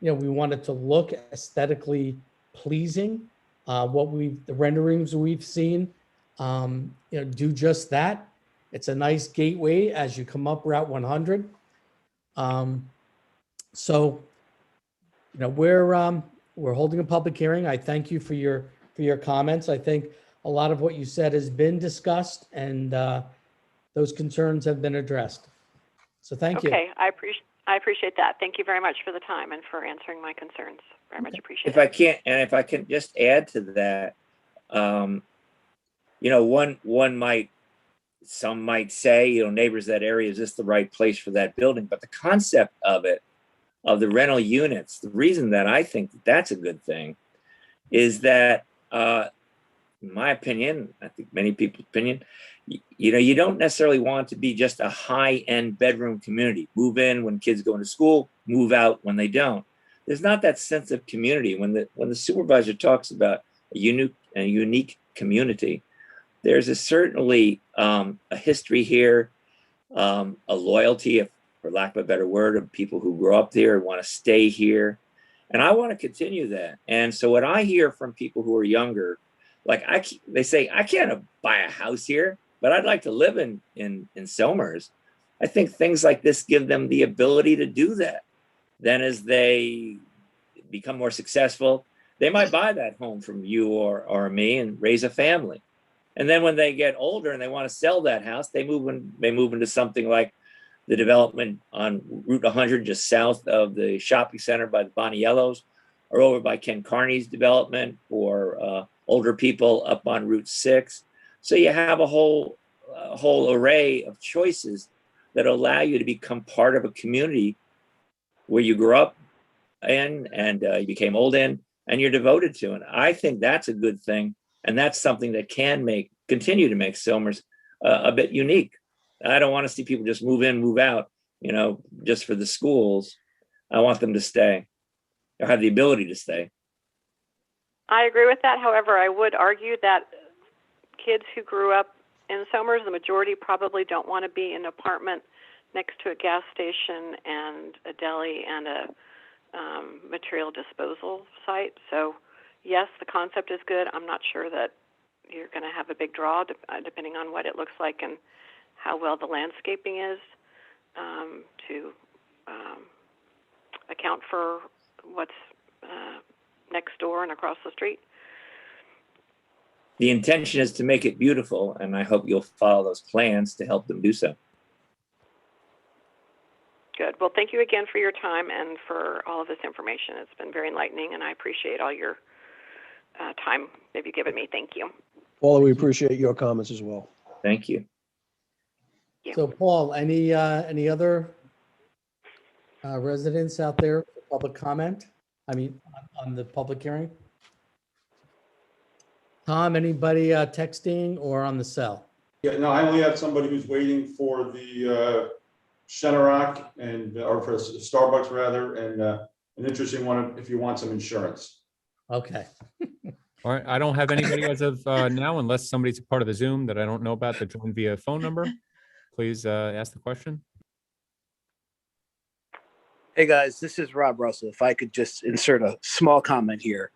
you know, we wanted to look aesthetically pleasing. The renderings we've seen, you know, do just that. It's a nice gateway as you come up Route 100. So, you know, we're holding a public hearing. I thank you for your comments. I think a lot of what you said has been discussed, and those concerns have been addressed. So thank you. Okay, I appreciate that. Thank you very much for the time and for answering my concerns. Very much appreciate it. If I can just add to that, you know, some might say, you know, neighbors, that area, is this the right place for that building? But the concept of it, of the rental units, the reason that I think that's a good thing is that, in my opinion, I think many people's opinion, you know, you don't necessarily want to be just a high-end bedroom community. Move in when kids go into school, move out when they don't. There's not that sense of community. When the supervisor talks about a unique community, there's certainly a history here, a loyalty, for lack of a better word, of people who grew up there and want to stay here. And I want to continue that. And so what I hear from people who are younger, like they say, I can't buy a house here, but I'd like to live in Somers. I think things like this give them the ability to do that. Then as they become more successful, they might buy that home from you or me and raise a family. And then when they get older and they want to sell that house, they move into something like the development on Route 100, just south of the shopping center by the Boniellos, or over by Ken Carney's development, or older people up on Route 6. So you have a whole array of choices that allow you to become part of a community where you grew up in and you became old in, and you're devoted to. And I think that's a good thing. And that's something that can continue to make Somers a bit unique. I don't want to see people just move in, move out, you know, just for the schools. I want them to stay, or have the ability to stay. I agree with that. However, I would argue that kids who grew up in Somers, the majority probably don't want to be in an apartment next to a gas station and a deli and a material disposal site. So yes, the concept is good. I'm not sure that you're going to have a big draw, depending on what it looks like and how well the landscaping is, to account for what's next door and across the street. The intention is to make it beautiful, and I hope you'll follow those plans to help them do so. Good. Well, thank you again for your time and for all of this information. It's been very enlightening, and I appreciate all your time that you've given me. Thank you. Paula, we appreciate your comments as well. Thank you. Yeah. So Paul, any other residents out there for public comment? I mean, on the public hearing? Tom, anybody texting or on the cell? Yeah, no, I only have somebody who's waiting for the Shenorock or for Starbucks rather, and an interesting one if you want some insurance. Okay. All right, I don't have anybody as of now, unless somebody's a part of the Zoom that I don't know about that joined via phone number. Please ask the question. Hey guys, this is Rob Russell. If I could just insert a small comment here.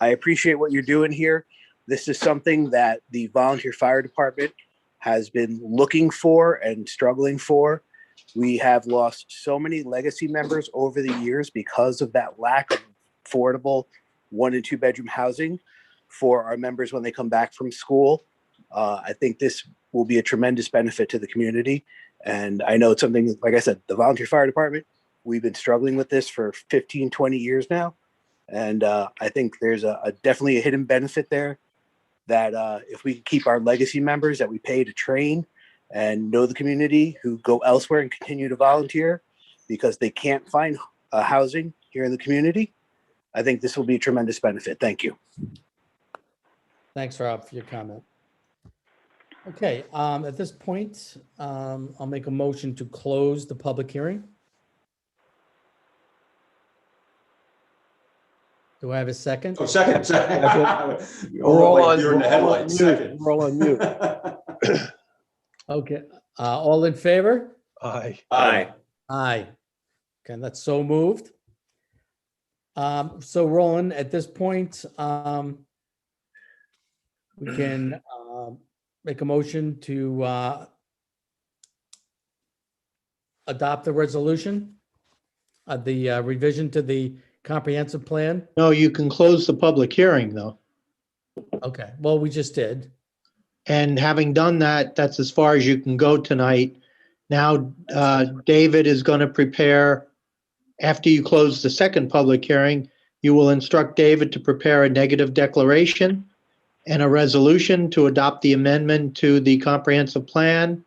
I appreciate what you're doing here. This is something that the volunteer fire department has been looking for and struggling for. We have lost so many legacy members over the years because of that lack of affordable 1 and 2 bedroom housing for our members when they come back from school. I think this will be a tremendous benefit to the community. And I know it's something, like I said, the volunteer fire department, we've been struggling with this for 15, 20 years now. And I think there's definitely a hidden benefit there that if we can keep our legacy members that we pay to train and know the community who go elsewhere and continue to volunteer because they can't find housing here in the community, I think this will be a tremendous benefit. Thank you. Thanks, Rob, for your comment. Okay, at this point, I'll make a motion to close the public hearing. Do I have a second? Oh, second. We're all on, You're in the headlights. Second. We're all on mute. Okay, all in favor? Aye. Aye. Aye. Okay, that's so moved. So Roland, at this point, we can make a motion to adopt the resolution, the revision to the comprehensive plan. No, you can close the public hearing though. Okay, well, we just did. And having done that, that's as far as you can go tonight. Now, David is going to prepare, after you close the second public hearing, you will instruct David to prepare a negative declaration and a resolution to adopt the amendment to the comprehensive plan,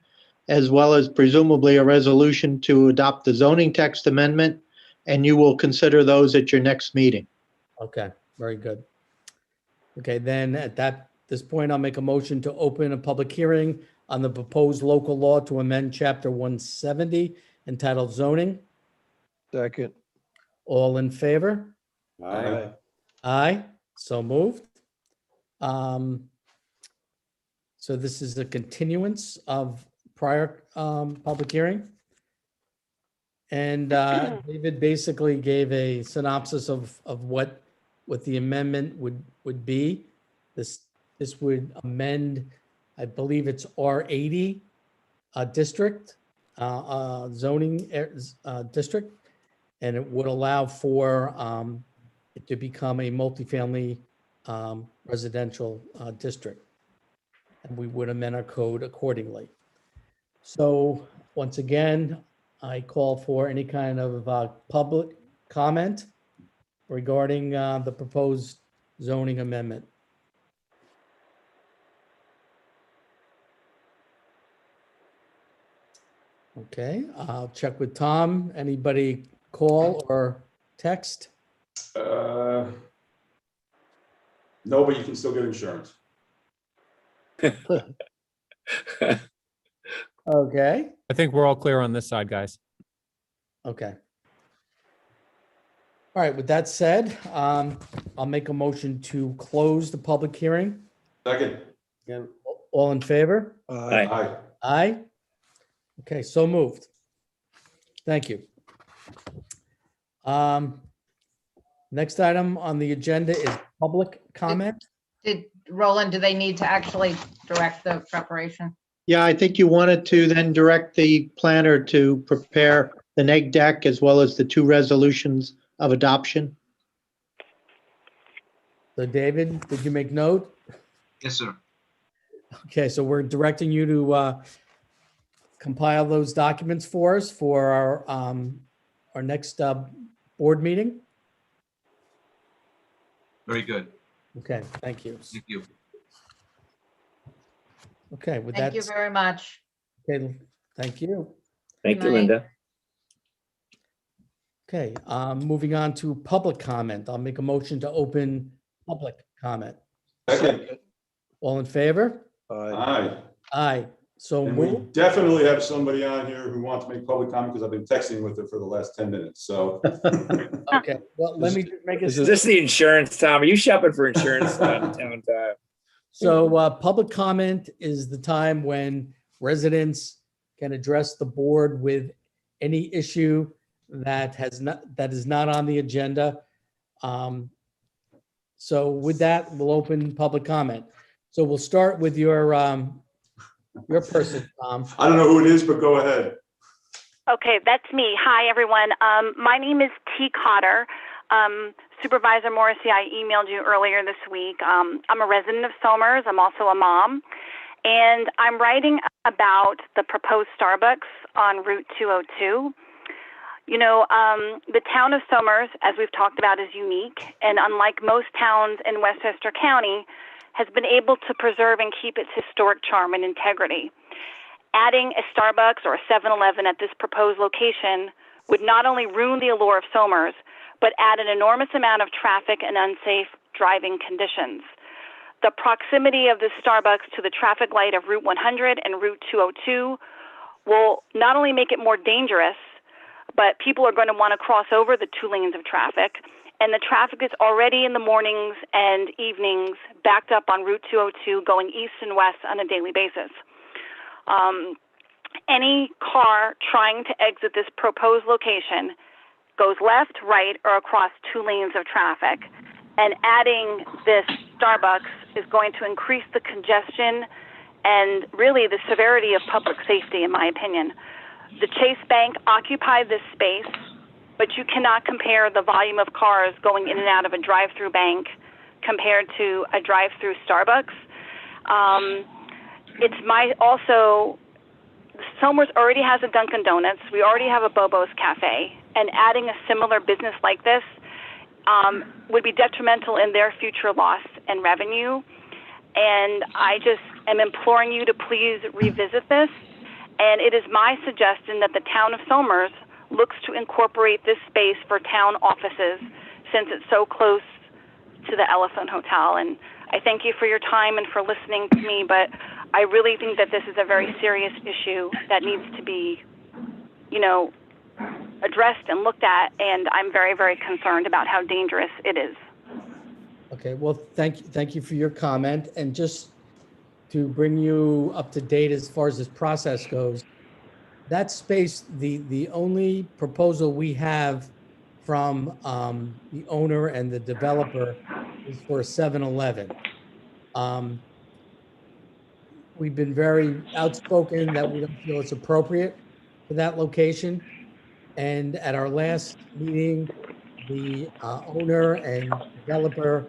as well as presumably a resolution to adopt the zoning text amendment, and you will consider those at your next meeting. Okay, very good. Okay, then at this point, I'll make a motion to open a public hearing on the proposed local law to amend Chapter 170 entitled zoning. Second. All in favor? Aye. Aye, so moved. So this is a continuance of prior public hearing. And David basically gave a synopsis of what the amendment would be. This would amend, I believe it's R80 district, zoning district, and it would allow for it to become a multifamily residential district. And we would amend our code accordingly. So once again, I call for any kind of public comment regarding the proposed zoning amendment. Okay, I'll check with Tom. Anybody call or text? No, but you can still get insurance. Okay, I think we're all clear on this side, guys. okay. All right, with that said, I'll make a motion to close the public hearing. Second. All in favor? Aye. Aye. Aye. Okay, so moved. Thank you. Next item on the agenda is public comment. Roland, do they need to actually direct the preparation? Yeah, I think you wanted to then direct the planner to prepare the neg deck as well as the 2 resolutions of adoption. So David, did you make note? Yes, sir. Okay, so we're directing you to compile those documents for us for our next board meeting. Very good. Okay, thank you. Thank you. Okay, with Thank that, you very much. okay, thank you. Thank Good you, night. Linda. Okay, moving on to public comment. I'll make a motion to open public comment. Second, All in favor? aye. Aye. So And we move. definitely have somebody on here who wants to make public comment because I've been texting with her for the last 10 minutes, so. Okay, well, let me just make it. Is Is this the insurance, Tom? Are you shopping for insurance on town time? So public comment is the time when residents can address the board with any issue that is not on the agenda. So with that, we'll open public comment. So we'll start with your person, Tom. I don't know who it is, but go ahead. Okay, that's me. Hi, everyone. My name is T. Cotter. Supervisor Morrissey, I emailed you earlier this week. I'm a resident of Somers. I'm also a mom. And I'm writing about the proposed Starbucks on Route 202. You know, the town of Somers, as we've talked about, is unique. And unlike most towns in Westchester County, has been able to preserve and keep its historic charm and integrity. Adding a Starbucks or a 7-Eleven at this proposed location would not only ruin the allure of Somers, but add an enormous amount of traffic and unsafe driving conditions. The proximity of this Starbucks to the traffic light of Route 100 and Route 202 will not only make it more dangerous, but people are going to want to cross over the 2 lanes of traffic. And the traffic is already in the mornings and evenings backed up on Route 202 going east and west on a daily basis. Any car trying to exit this proposed location goes left, right, or across 2 lanes of traffic. And adding this Starbucks is going to increase the congestion and really the severity of public safety, in my opinion. The Chase Bank occupied this space, but you cannot compare the volume of cars going in and out of a drive-through bank compared to a drive-through Starbucks. Somers already has a Dunkin' Donuts. We already have a Bobo's Cafe. And adding a similar business like this would be detrimental in their future loss and revenue. And I just am imploring you to please revisit this. And it is my suggestion that the town of Somers looks to incorporate this space for town offices since it's so close to the Elephant Hotel. And I thank you for your time and for listening to me, but I really think that this is a very serious issue that needs to be, addressed and looked at, and I'm very, very concerned about how dangerous it is. Okay, well, thank you for your comment. And just to bring you up to date as far as this process goes, that space, the only proposal we have from the owner and the developer is for a 7-Eleven. We've been very outspoken that we don't feel it's appropriate for that location. And at our last meeting, the owner and developer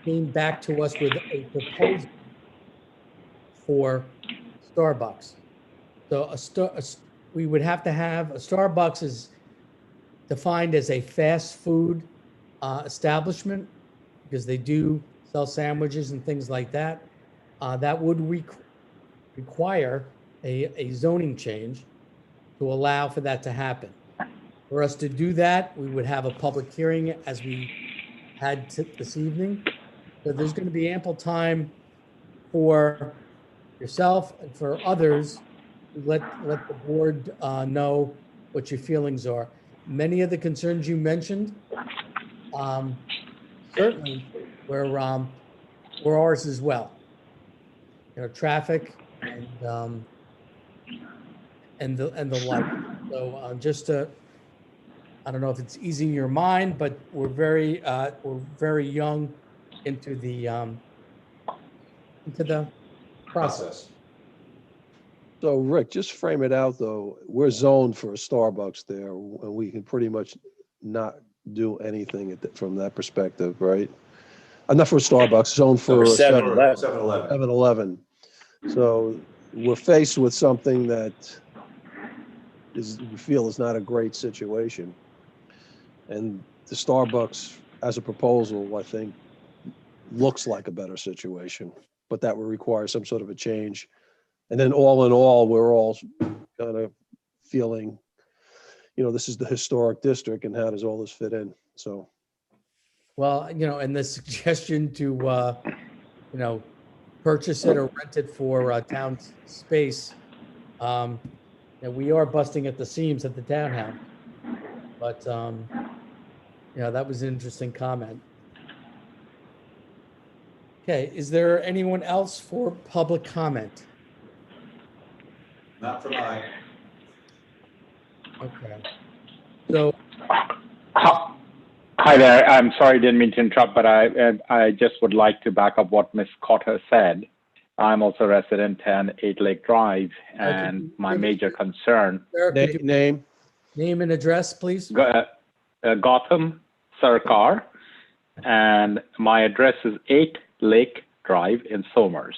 came back to us with a proposal for Starbucks. So we would have to have, a Starbucks is defined as a fast food establishment because they do sell sandwiches and things like that. That would require a zoning change to allow for that to happen. For us to do that, we would have a public hearing as we had this evening. So there's going to be ample time for yourself and for others to let the board know what your feelings are. Many of the concerns you mentioned certainly were ours as well. Traffic and the like. So just to, I don't know if it's easing your mind, but we're very young into the into the process. Process. So Rick, just frame it out though. We're zoned for a Starbucks there and we can pretty much not do anything from that perspective, right? Not for a Starbucks, zoned for For a 7-Eleven. 7-Eleven. 7-Eleven. So we're faced with something that we feel is not a great situation. And the Starbucks as a proposal, I think, looks like a better situation, but that would require some sort of a change. And then all in all, we're all kind of feeling, this is the historic district and how does all this fit in? So, Well, and the suggestion to, purchase it or rent it for town space, we are busting at the seams at the townhouse. But, that was an interesting comment. Okay, is there anyone else for public comment? Not for mine. Okay. So, Hi there. I'm sorry, didn't mean to interrupt, but I just would like to back up what Ms. Cotter said. I'm also a resident in 8 Lake Drive, and my major concern. Sir, could you name and address, please? Gotham Sarkar, and my address is 8 Lake Drive in Somers.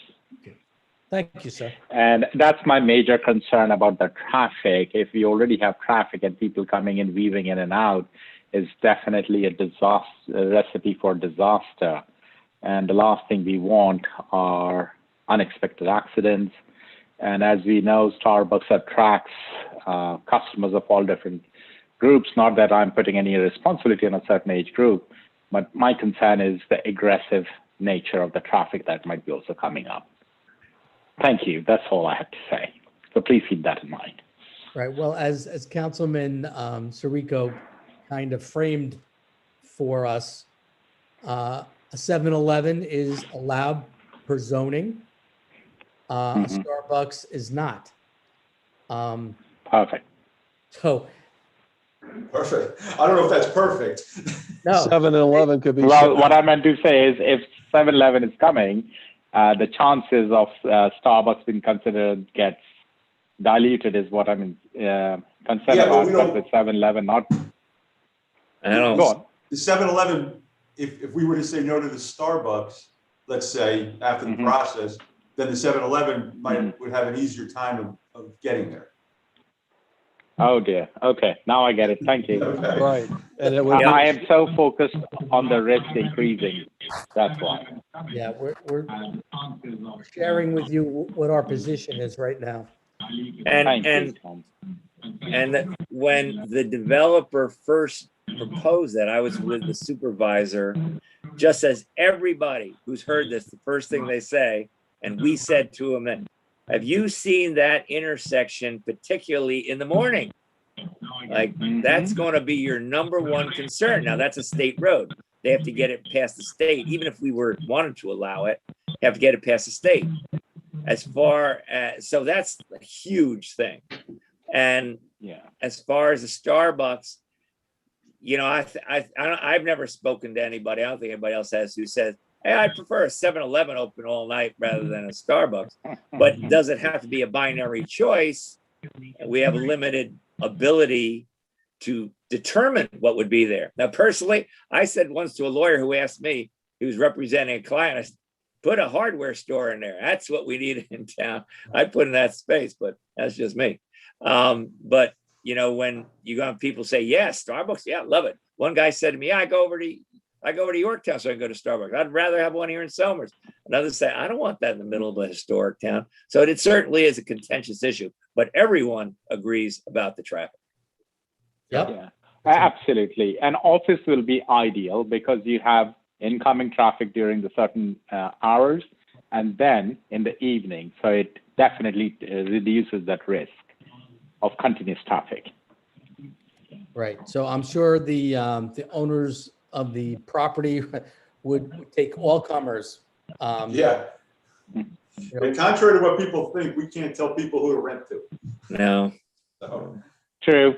Thank you, sir. And that's my major concern about the traffic. If we already have traffic and people coming in, weaving in and out, is definitely a disaster, a recipe for disaster. And the last thing we want are unexpected accidents. And as we know, Starbucks attracts customers of all different groups. Not that I'm putting any responsibility on a certain age group, but my concern is the aggressive nature of the traffic that might be also coming up. Thank you. That's all I have to say. So please keep that in mind. Right. Well, as Councilman Sirico kind of framed for us, a 7-Eleven is allowed per zoning. A Starbucks is not. Perfect. So. Perfect. I don't know if that's perfect. No. 7-Eleven could be. Well, what I meant to say is if 7-Eleven is coming, the chances of Starbucks being considered gets diluted is what I'm concerned about. But with 7-Eleven, not. Go on. The 7-Eleven, if we were to say no to the Starbucks, let's say after the process, then the 7-Eleven would have an easier time of getting there. Oh dear. Okay, now I get it. Thank you. Okay. Right. And I am so focused on the risk increasing. That's why. Yeah, we're sharing with you what our position is right now. And when the developer first proposed that, I was with the supervisor, just as everybody who's heard this, the first thing they say, and we said to him, that, have you seen that intersection, particularly in the morning? Like, that's going to be your number one concern. Now, that's a state road. They have to get it past the state. Even if we wanted to allow it, they have to get it past the state. As far as, so that's a huge thing. And as far as the Starbucks, I've never spoken to anybody, I don't think anybody else has, who says, hey, I prefer a 7-Eleven open all night rather than a Starbucks. But does it have to be a binary choice? We have a limited ability to determine what would be there. Now, personally, I said once to a lawyer who asked me, he was representing a client, I said, put a hardware store in there. That's what we need in town. I put in that space, but that's just me. But when you got people say, yes, Starbucks, yeah, love it. One guy said to me, yeah, I go over to Yorktown so I can go to Starbucks. I'd rather have one here in Somers. Another say, I don't want that in the middle of a historic town. So it certainly is a contentious issue, but everyone agrees about the traffic. Yep. Yeah, absolutely. And office will be ideal because you have incoming traffic during the certain hours and then in the evening. So it definitely reduces that risk of continuous traffic. Right. So I'm sure the owners of the property would take all comers. Yeah. And contrary to what people think, we can't tell people who to rent to. No. So. True.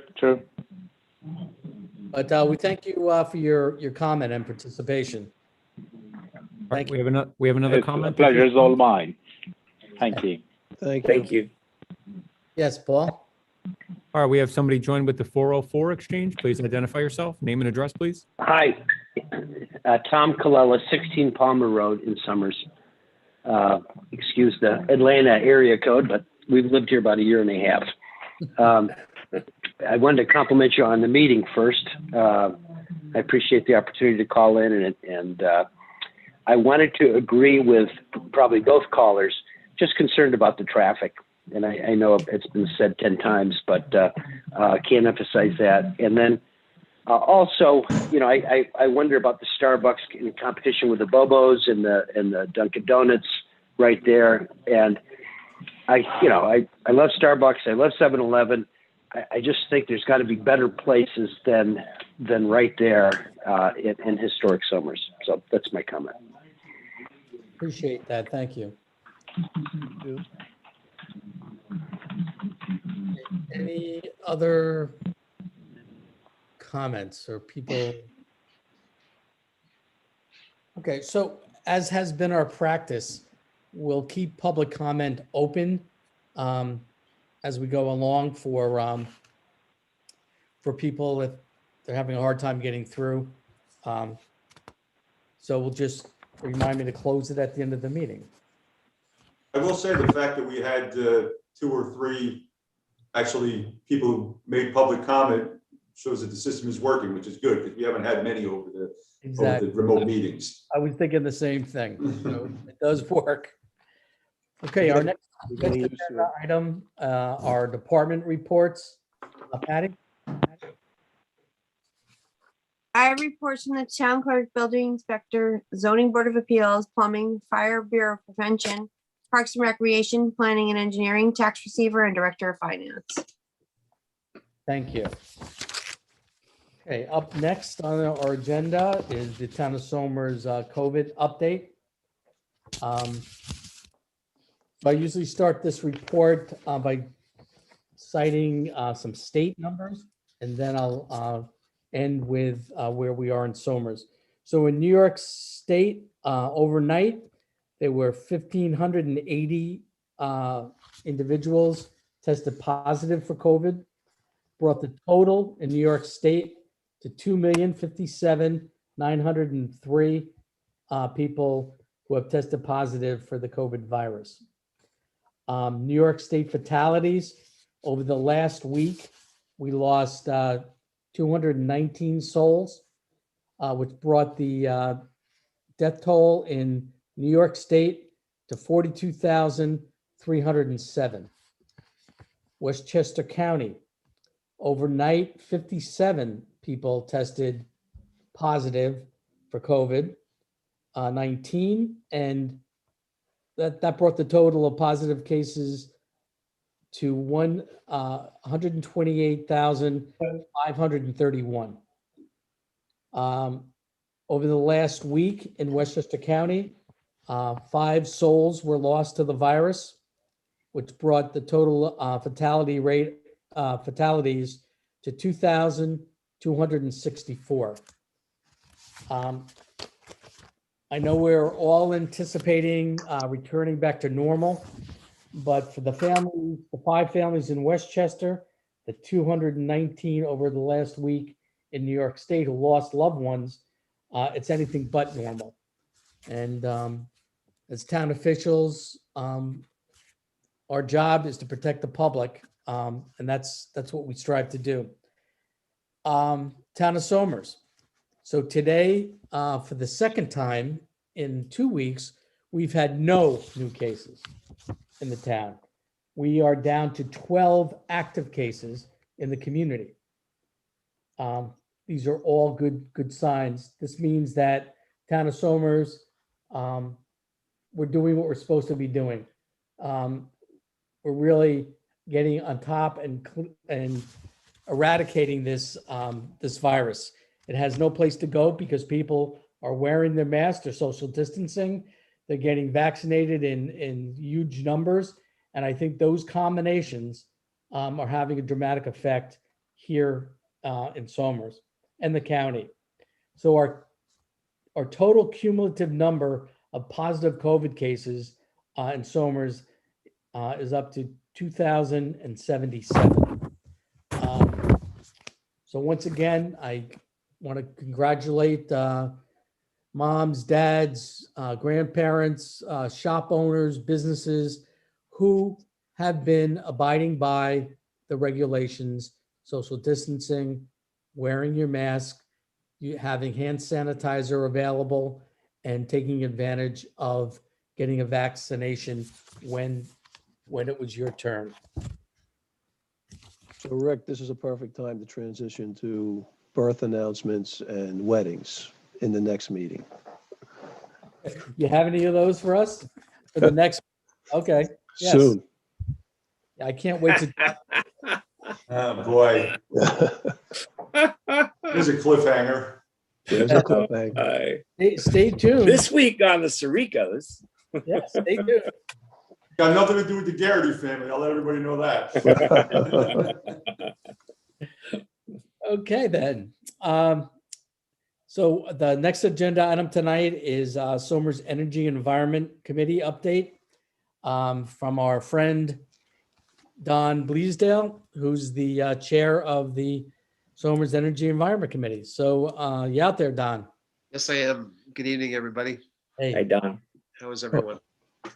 But we thank you for your comment and participation. All right, we have another It's a comment. pleasure is all mine. Thank you. Thank you. Thank you. Yes, Paul? All right, we have somebody joined with the 404 exchange. Please identify yourself, name and address, please. Hi, Tom Colella, 16 Palmer Road in Summers. Excuse the Atlanta area code, but we've lived here about a year and a half. I wanted to compliment you on the meeting first. I appreciate the opportunity to call in, and I wanted to agree with probably both callers, just concerned about the traffic. And I know it's been said 10 times, but can't emphasize that. And then also, you know, I wonder about the Starbucks in competition with the Bobos and the Dunkin' Donuts right there. And I love Starbucks. I love 7-Eleven. I just think there's got to be better places than right there in historic Somers. So that's my comment. Appreciate that. Thank you. Any other comments or people? Okay, so as has been our practice, we'll keep public comment open as we go along for people if they're having a hard time getting through. So we'll just remind me to close it at the end of the meeting. I will say the fact that we had 2 or 3 actually people who made public comment shows that the system is working, which is good because we haven't had many over the remote meetings. I was thinking the same thing. So it does work. Okay, our next agenda item are department reports. Patty? I have reports from the town clerk, building inspector, zoning board of appeals, plumbing, fire bureau prevention, parks and recreation, planning and engineering, tax receiver, and director of finance. Thank you. Okay, up next on our agenda is the town of Somers COVID update. I usually start this report by citing some state numbers, and then I'll end with where we are in Somers. So in New York State, overnight, there were 1,580 individuals tested positive for COVID, brought the total in New York State to 2,057,903 people who have tested positive for the COVID virus. New York State fatalities over the last week, we lost 219 souls, which brought the death toll in New York State to 42,307. Westchester County, overnight, 57 people tested positive for COVID-19, and that brought the total of positive cases to 128,531. Over the last week in Westchester County, 5 souls were lost to the virus, which brought the total fatalities to 2,264. I know we're all anticipating returning back to normal, but for the 5 families in Westchester, the 219 over the last week in New York State who lost loved ones, it's anything but normal. And as town officials, our job is to protect the public, and that's what we strive to do. Town of Somers. So today, for the second time in 2 weeks, we've had no new cases in the town. We are down to 12 active cases in the community. These are all good signs. This means that town of Somers, we're doing what we're supposed to be doing. We're really getting on top and eradicating this virus. It has no place to go because people are wearing their masks, they're social distancing, they're getting vaccinated in huge numbers. And I think those combinations are having a dramatic effect here in Somers and the county. So our total cumulative number of positive COVID cases in Somers is up to 2,077. So once again, I want to congratulate moms, dads, grandparents, shop owners, businesses who have been abiding by the regulations, social distancing, wearing your mask, having hand sanitizer available, and taking advantage of getting a vaccination when it was your turn. So Rick, this is a perfect time to transition to birth announcements and weddings in the next meeting. You have any of those for us for the next? Okay. Yes. Soon. I can't wait to. Oh, boy. There's a cliffhanger. There's a cliffhanger. Stay tuned. This week on the Saricos. Yeah, stay tuned. Got nothing to do with the Garrity family. I'll let everybody know that. Okay, then. So the next agenda item tonight is Somers Energy and Environment Committee update from our friend Don Bleasdale, who's the chair of the Somers Energy Environment Committee. So you out there, Don? Yes, I am. Good evening, everybody. Hey, Don. How is everyone?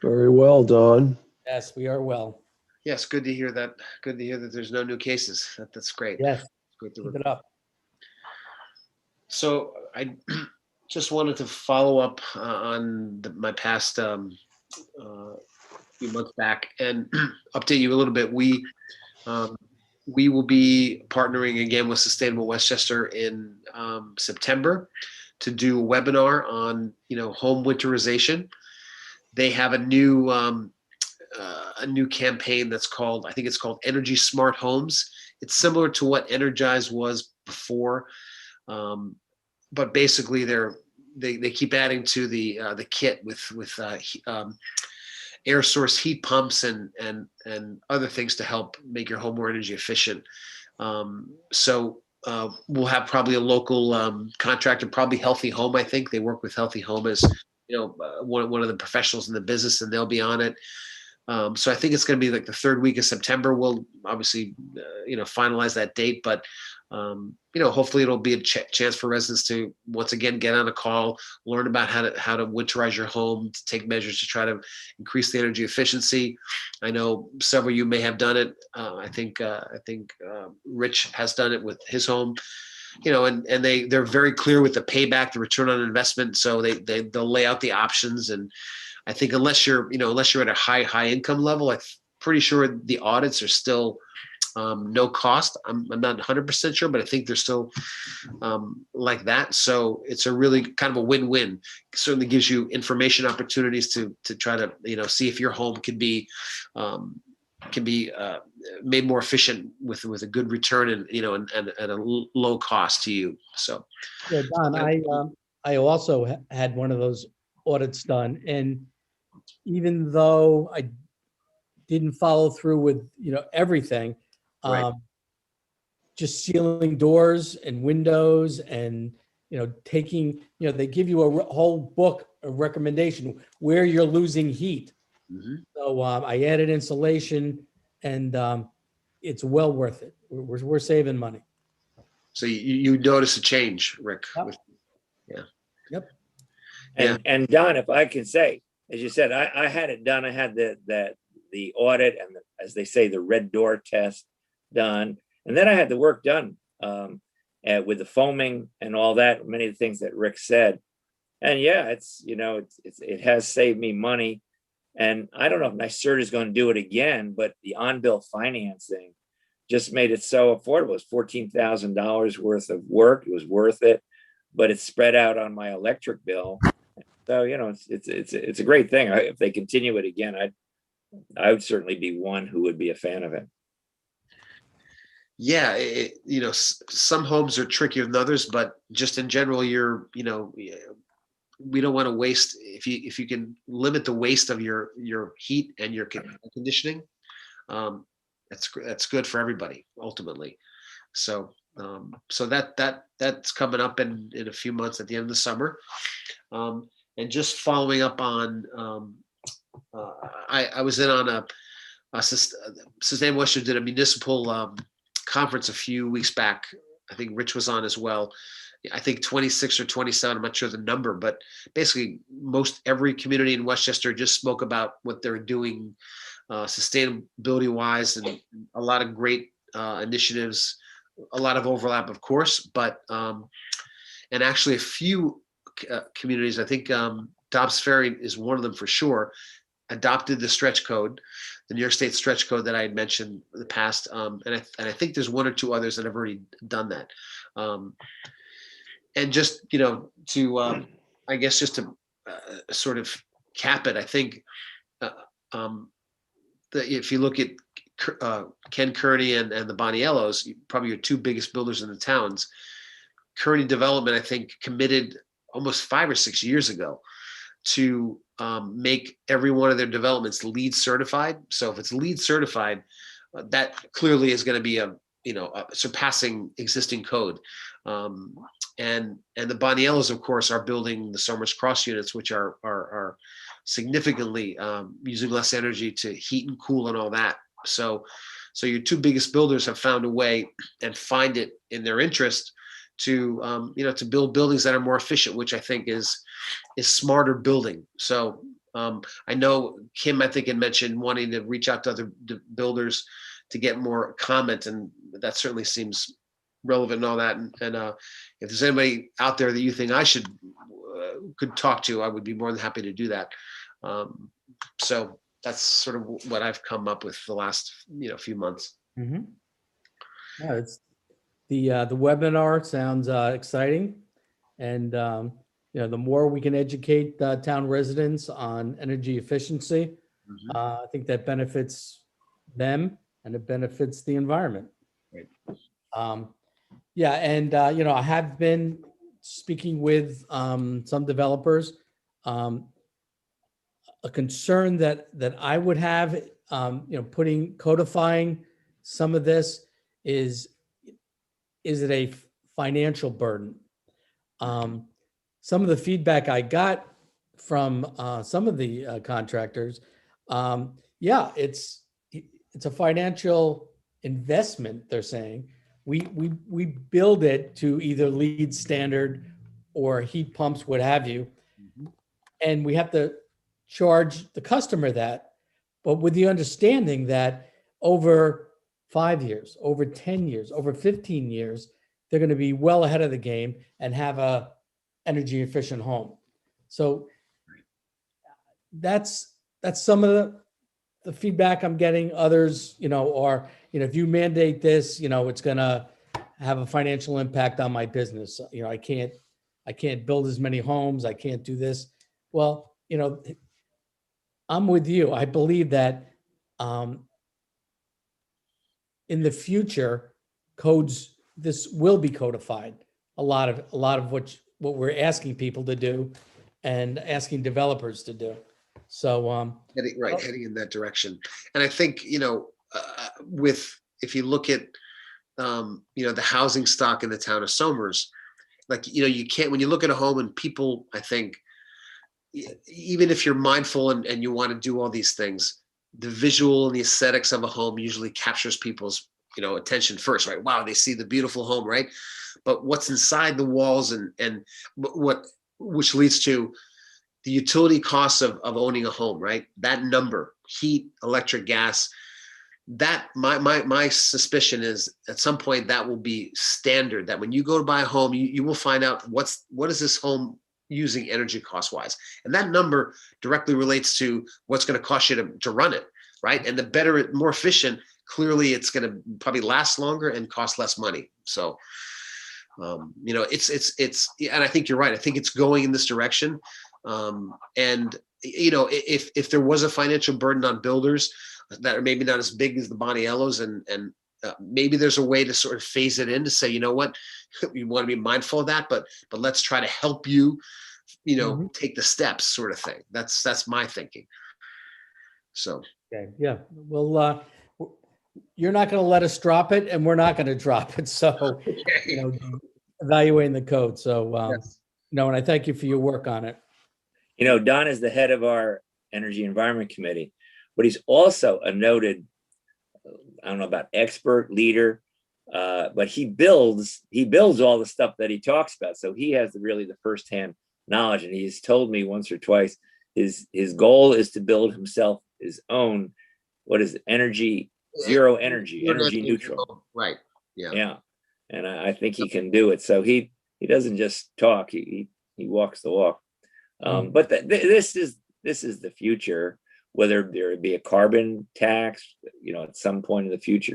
Very well, Don. Yes, we are well. Yes, good to hear that. Good to hear that there's no new cases. That's great. Yes, Good to keep it up. So I just wanted to follow up on my past few months back and update you a little bit. We will be partnering again with Sustainable Westchester in September to do a webinar on home winterization. They have a new campaign that's called, I think it's called Energy Smart Homes. It's similar to what Energize was before, but basically they keep adding to the kit with air source heat pumps and other things to help make your home more energy efficient. So we'll have probably a local contractor, probably Healthy Home. I think they work with Healthy Home as one of the professionals in the business, and they'll be on it. So I think it's going to be like the third week of September. We'll obviously, finalize that date, but hopefully it'll be a chance for residents to once again get on a call, learn about how to winterize your home, to take measures to try to increase the energy efficiency. I know several of you may have done it. I think Rich has done it with his home. And they're very clear with the payback, the return on investment. So they'll lay out the options. And I think unless you're at a high income level, I'm pretty sure the audits are still no cost. I'm not 100% sure, but I think they're still like that. So it's a really kind of a win-win. It certainly gives you information opportunities to try to see if your home can be made more efficient with a good return and at a low cost to you. So yeah, Don, I also had one of those audits done, and even though I didn't follow through with everything, Right. just sealing doors and windows and taking they give you a whole book of recommendation where you're losing heat. Mm-hmm. So I added insulation, and it's well worth it. We're saving money. So you notice a change, Rick? Yep. Yeah. Yep. And Don, if I can say, as you said, I had it done. I had the audit and as they say, the red door test done, and then I had the work done with the foaming and all that. Many of the things that Rick said, and yeah, it has saved me money. And I don't know if NYSERDA is going to do it again, but the on-bill financing just made it so affordable. It was $14,000 worth of work. It was worth it, but it's spread out on my electric bill. So it's a great thing. If they continue it again, I would certainly be one who would be a fan of it. Yeah, some homes are trickier than others, but just in general, we don't want to waste. If you can limit the waste of your heat and your conditioning, that's good for everybody ultimately. So that's coming up in a few months at the end of the summer. And just following up on, I was in on Sustainable Westchester did a municipal conference a few weeks back. I think Rich was on as well. I think 26 or 27, I'm not sure the number, but basically most every community in Westchester just spoke about what they're doing sustainability wise, and a lot of great initiatives, a lot of overlap, of course, but and actually a few communities, I think Dobbs Ferry is one of them for sure, adopted the stretch code, the New York State stretch code that I had mentioned in the past. And I think there's one or two others that have already done that. And just, to, I guess, just to sort of cap it, I think if you look at Ken Kearney and the Boniellos, probably your two biggest builders in the towns, Kearney Development, I think, committed almost 5 or 6 years ago to make every one of their developments LEED certified. So if it's LEED certified, that clearly is going to be a surpassing existing code. And the Boniellos, of course, are building the Somers Cross units, which are significantly using less energy to heat and cool and all that. So your two biggest builders have found a way and find it in their interest to to build buildings that are more efficient, which I think is smarter building. So I know Kim, I think, had mentioned wanting to reach out to other builders to get more comment, and that certainly seems relevant and all that. And if there's anybody out there that you think I could talk to, I would be more than happy to do that. So that's sort of what I've come up with the last few months. Mm-hmm. Yeah, it's the webinar sounds exciting, and the more we can educate town residents on energy efficiency, I think that benefits them and it benefits the environment. Right. Yeah, and I have been speaking with some developers. A concern that I would have, codifying some of this is it a financial burden? Some of the feedback I got from some of the contractors, it's a financial investment. They're saying we build it to either LEED standard or heat pumps, what have you, and we have to charge the customer that, but with the understanding that over 5 years, over 10 years, over 15 years, they're going to be well ahead of the game and have a energy efficient home. So that's some of the feedback I'm getting. Others, are, if you mandate this, it's going to have a financial impact on my business. I can't build as many homes. I can't do this. Well, I'm with you. I believe that in the future, this will be codified. A lot of what we're asking people to do and asking developers to do. So heading in that direction. And I think, if you look at the housing stock in the town of Somers, you can't, when you look at a home, and people, I think, even if you're mindful and you want to do all these things, the visual and the aesthetics of a home usually captures people's attention first, right? Wow, they see the beautiful home, right? But what's inside the walls and which leads to the utility costs of owning a home, right? That number, heat, electric, gas, that my suspicion is at some point that will be standard, that when you go to buy a home, you will find out what is this home using energy cost wise. And that number directly relates to what's going to cost you to run it, right? And the better, more efficient, clearly it's going to probably last longer and cost less money. So, it's, and I think you're right. I think it's going in this direction. And, if there was a financial burden on builders that are maybe not as big as the Boniellos, and maybe there's a way to sort of phase it in to say, you know what, we want to be mindful of that, but let's try to help you, take the steps, sort of thing. That's my thinking. So. Okay. Yeah. Well, you're not going to let us drop it, and we're not going to drop it. So, evaluating the code. So, Yes. and I thank you for your work on it. You know, Don is the head of our Energy Environment Committee, but he's also a noted, I don't know about expert, leader, but he builds all the stuff that he talks about. So he has really the firsthand knowledge, and he's told me once or twice his goal is to build himself his own, what is it, zero energy neutral. Right. Yeah. Yeah. And I think he can do it. So he doesn't just talk, he walks the walk. But this is the future, whether there be a carbon tax, you know, at some point in the future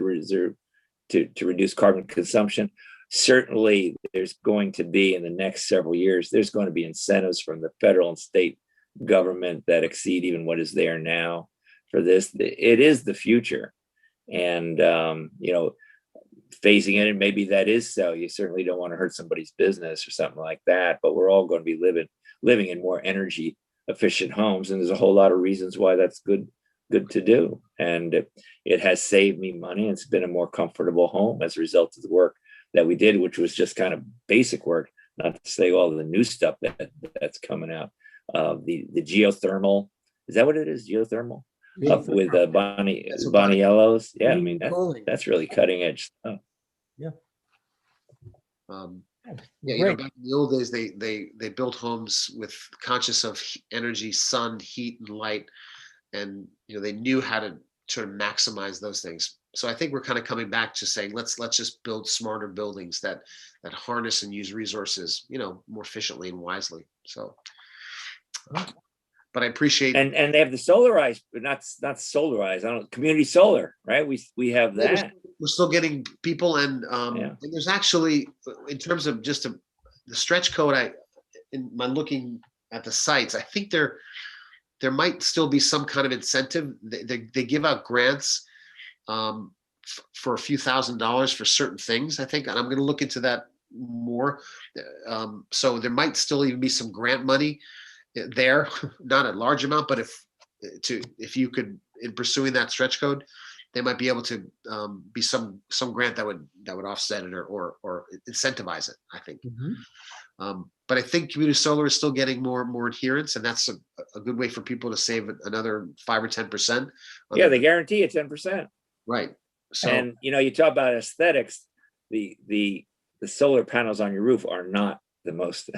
to reduce carbon consumption. Certainly there's going to be, in the next several years, there's going to be incentives from the federal and state government that exceed even what is there now for this. It is the future. And, you know, phasing in, and maybe that is so. You certainly don't want to hurt somebody's business or something like that, but we're all going to be living in more energy efficient homes. And there's a whole lot of reasons why that's good to do. And it has saved me money. It's been a more comfortable home as a result of the work that we did, which was just kind of basic work, not to say all the new stuff that's coming out. The geothermal, is that what it is? Geothermal? Up with Bonnie Yellows. Yeah, I mean, that's really cutting edge stuff. Yeah. Yeah, you know, back in the old days, they built homes with conscious of energy, sun, heat, and light, and you know they knew how to sort of maximize those things. So I think we're kind of coming back to saying let's just build smarter buildings that harness and use resources, you know, more efficiently and wisely. So, but I appreciate and they have the solarized, but not solarized. I don't community solar, right? We have that. We're still getting people, and there's actually, in terms of just the stretch code, in my looking at the sites, I think there might still be some kind of incentive. They give out grants for a few $1,000s for certain things, I think, and I'm going to look into that more. So there might still even be some grant money there, not a large amount, but if you could, in pursuing that stretch code, they might be able to be some grant that would offset it or incentivize it, I think. But I think community solar is still getting more adherence, and that's a good way for people to save another 5 or 10%. Yeah, they guarantee you 10%. Right. So, and you know, you talk about aesthetics, the solar panels on your roof are not the most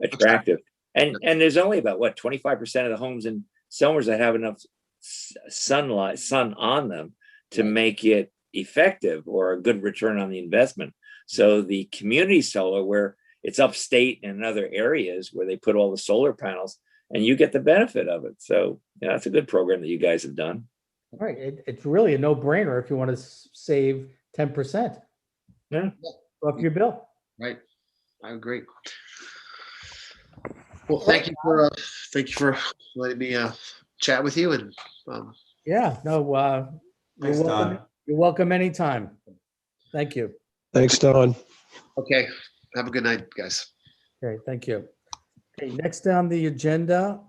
attractive. Exactly. And there's only about 25% of the homes in Somers that have enough sun on them to make it effective or a good return on the investment. So the community solar, where it's upstate and in other areas where they put all the solar panels, and you get the benefit of it. So yeah, that's a good program that you guys have done. All right. It's really a no-brainer if you want to save 10%. Yeah. Off your bill. Right. I agree. Well, thank you for letting me chat with you. And yeah, no, thanks, Don. You're welcome anytime. Thank you. Thanks, Don. Okay. Have a good night, guys. Okay, thank you. Okay, next on the agenda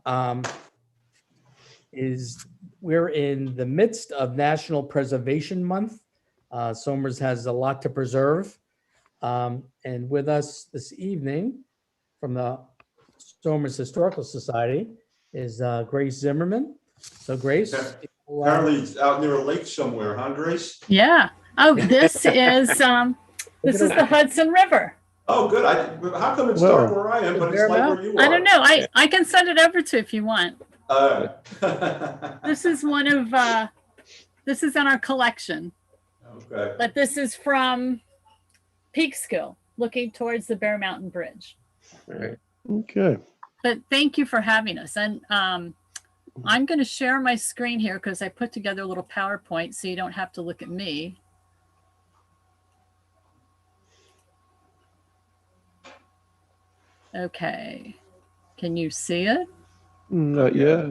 is we're in the midst of National Preservation Month. Somers has a lot to preserve. And with us this evening from the Somers Historical Society is Grace Zimmerman. So Grace. Apparently it's out near a lake somewhere, huh, Grace? Yeah. Oh, this is the Hudson River. Oh, good. How come it's dark where I am, but it's light where you are? I don't know. I can send it over to you if you want. This is one of this is in our collection. Okay. But this is from Peekskill, looking towards the Bear Mountain Bridge. Right. Okay. But thank you for having us. And I'm going to share my screen here because I put together a little PowerPoint so you don't have to look at me. Okay. Can you see it? Not yet.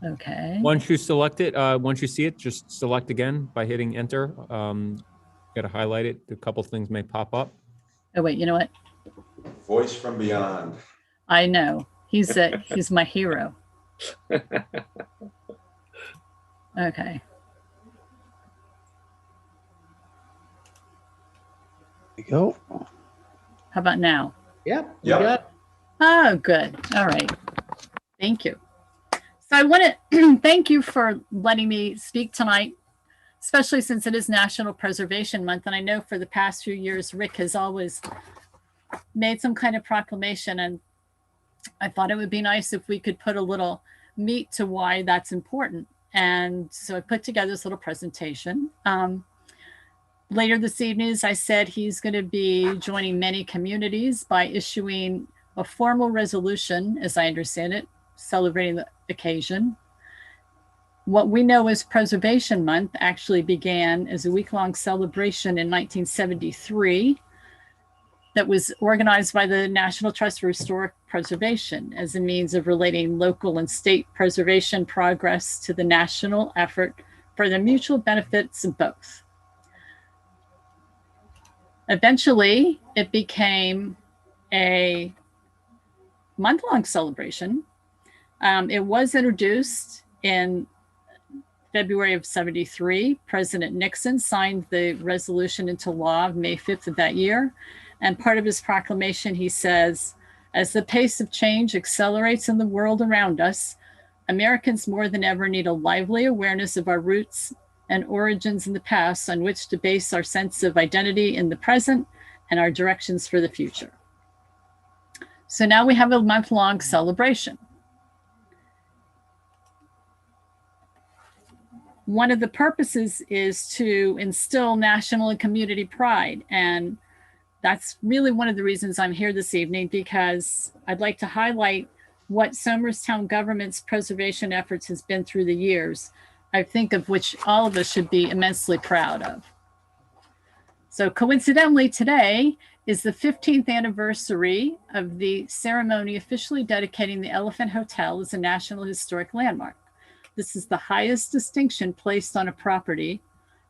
Okay. Once you select it, once you see it, just select again by hitting enter. Got to highlight it. A couple things may pop up. Oh, wait, you know what? Voice from beyond. I know. He's my hero. Okay. There you go. How about now? Yeah. Yeah. Oh, good. All right. Thank you. So I want to thank you for letting me speak tonight, especially since it is National Preservation Month. And I know for the past few years, Rick has always made some kind of proclamation. And I thought it would be nice if we could put a little meat to why that's important. And so I put together this little presentation. Later this evening, as I said, he's going to be joining many communities by issuing a formal resolution, as I understand it, celebrating the occasion. What we know as Preservation Month actually began as a week-long celebration in 1973 that was organized by the National Trust for Historic Preservation as a means of relating local and state preservation progress to the national effort for the mutual benefits of both. Eventually, it became a month-long celebration. It was introduced in February of '73. President Nixon signed the resolution into law May 5th of that year. And part of his proclamation, he says, as the pace of change accelerates in the world around us, Americans more than ever need a lively awareness of our roots and origins in the past on which to base our sense of identity in the present and our directions for the future. So now we have a month-long celebration. One of the purposes is to instill national and community pride. And that's really one of the reasons I'm here this evening, because I'd like to highlight what Somerstown government's preservation efforts has been through the years, I think of which all of us should be immensely proud of. So coincidentally, today is the 15th anniversary of the ceremony officially dedicating the Elephant Hotel as a National Historic Landmark. This is the highest distinction placed on a property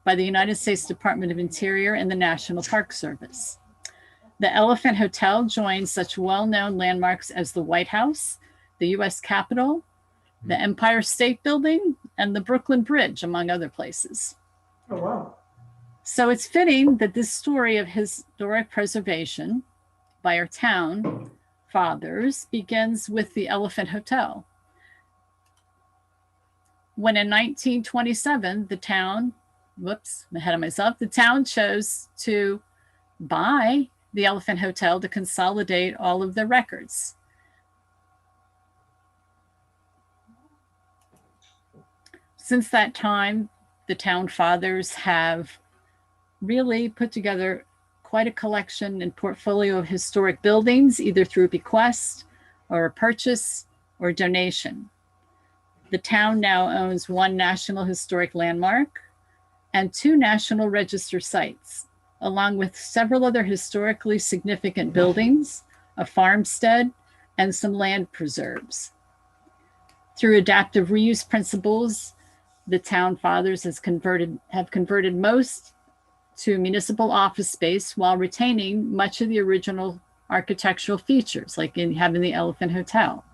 by the United States Department of Interior and the National Park Service. The Elephant Hotel joins such well-known landmarks as the White House, the US Capitol, the Empire State Building, and the Brooklyn Bridge, among other places. Oh, wow. So it's fitting that this story of historic preservation by our town fathers begins with the Elephant Hotel. When in 1927, the town, whoops, I'm ahead of myself, the town chose to buy the Elephant Hotel to consolidate all of their records. Since that time, the town fathers have really put together quite a collection and portfolio of historic buildings, either through a bequest or a purchase or donation. The town now owns one National Historic Landmark and 2 National Register sites, along with several other historically significant buildings, a farmstead, and some land preserves. Through adaptive reuse principles, the town fathers have converted most to municipal office space while retaining much of the original architectural features, like in having the Elephant Hotel.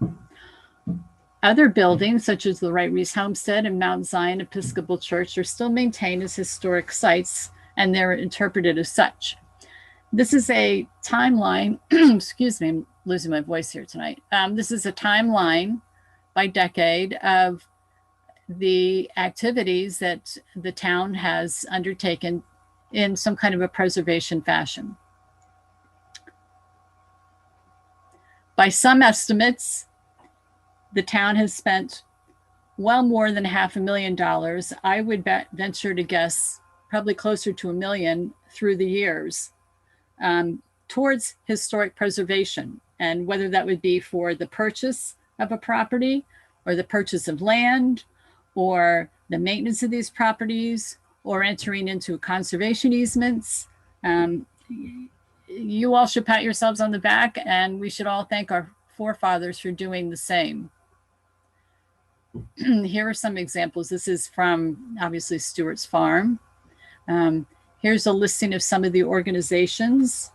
Other buildings, such as the Wright Reese Homestead and Mount Zion Episcopal Church, are still maintained as historic sites, and they're interpreted as such. This is a timeline, excuse me, I'm losing my voice here tonight. This is a timeline by decade of the activities that the town has undertaken in some kind of a preservation fashion. By some estimates, the town has spent well more than $500,000. I would venture to guess probably closer to $1 million through the years towards historic preservation. And whether that would be for the purchase of a property or the purchase of land or the maintenance of these properties or entering into conservation easements. You all should pat yourselves on the back, and we should all thank our forefathers for doing the same. Here are some examples. This is from, obviously, Stewart's Farm. Here's a listing of some of the organizations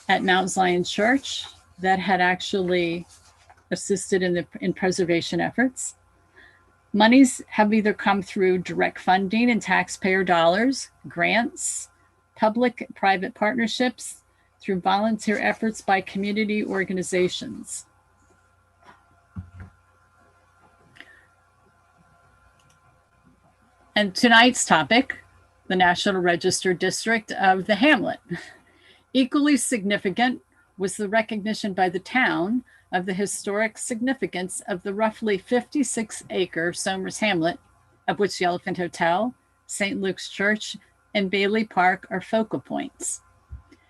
at Mount Zion Church that had actually assisted in preservation efforts. Monies have either come through direct funding and taxpayer dollars, grants, public-private partnerships, through volunteer efforts by community organizations. And tonight's topic, the National Register District of the Hamlet. Equally significant was the recognition by the town of the historic significance of the roughly 56-acre Somers Hamlet, of which the Elephant Hotel, St. Luke's Church, and Bailey Park are focal points.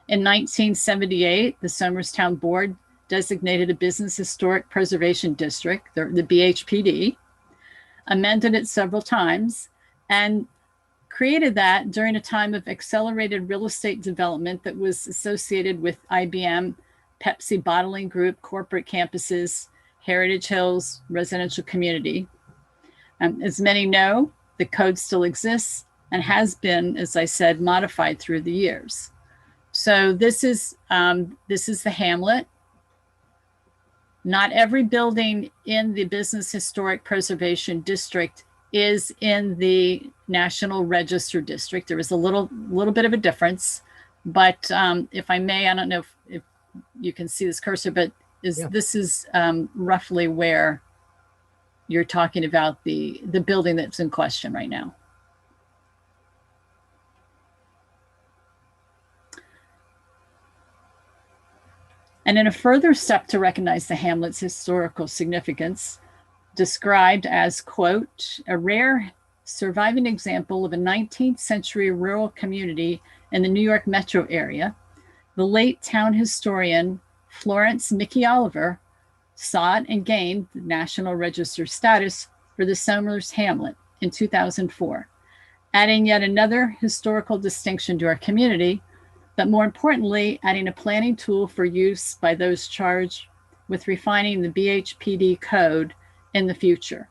In 1978, the Somers Town Board designated a Business Historic Preservation District, the BHPD, amended it several times, and created that during a time of accelerated real estate development that was associated with IBM, Pepsi Bottling Group, corporate campuses, Heritage Hills residential community. As many know, the code still exists and has been, as I said, modified through the years. So this is the Hamlet. Not every building in the Business Historic Preservation District is in the National Register District. There is a little bit of a difference, but if I may, I don't know if you can see this cursor, but this is roughly where you're talking about the building that's in question right now. And in a further step to recognize the Hamlet's historical significance, described as, quote, a rare surviving example of a 19th century rural community in the New York metro area, the late town historian Florence Mickey Oliver sought and gained the National Register status for the Somers Hamlet in 2004, adding yet another historical distinction to our community, but more importantly, adding a planning tool for use by those charged with refining the BHPD code in the future.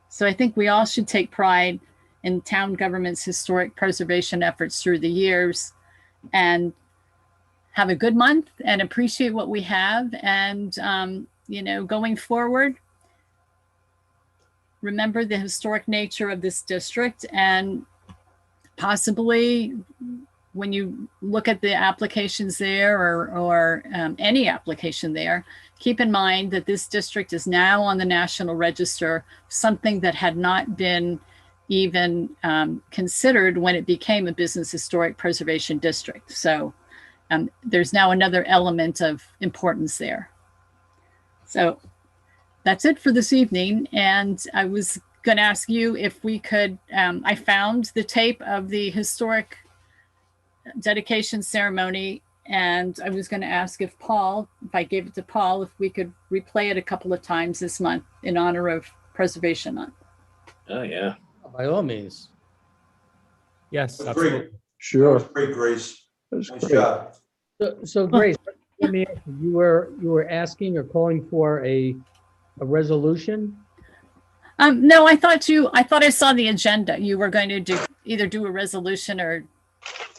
So I think we all should take pride in town government's historic preservation efforts through the years and have a good month and appreciate what we have. And, going forward, remember the historic nature of this district, and possibly when you look at the applications there or any application there, keep in mind that this district is now on the National Register, something that had not been even considered when it became a Business Historic Preservation District. So there's now another element of importance there. So that's it for this evening. And I was going to ask you if we could, I found the tape of the historic dedication ceremony, and I was going to ask if I gave it to Paul, if we could replay it a couple of times this month in honor of Preservation Month. Oh, yeah. By all means. Yes, That's absolutely. great. Sure. That was great, Grace. That's Nice great. job. So Grace, let me ask you were asking or calling for a resolution? No, I thought I saw the agenda. You were going to either do a resolution or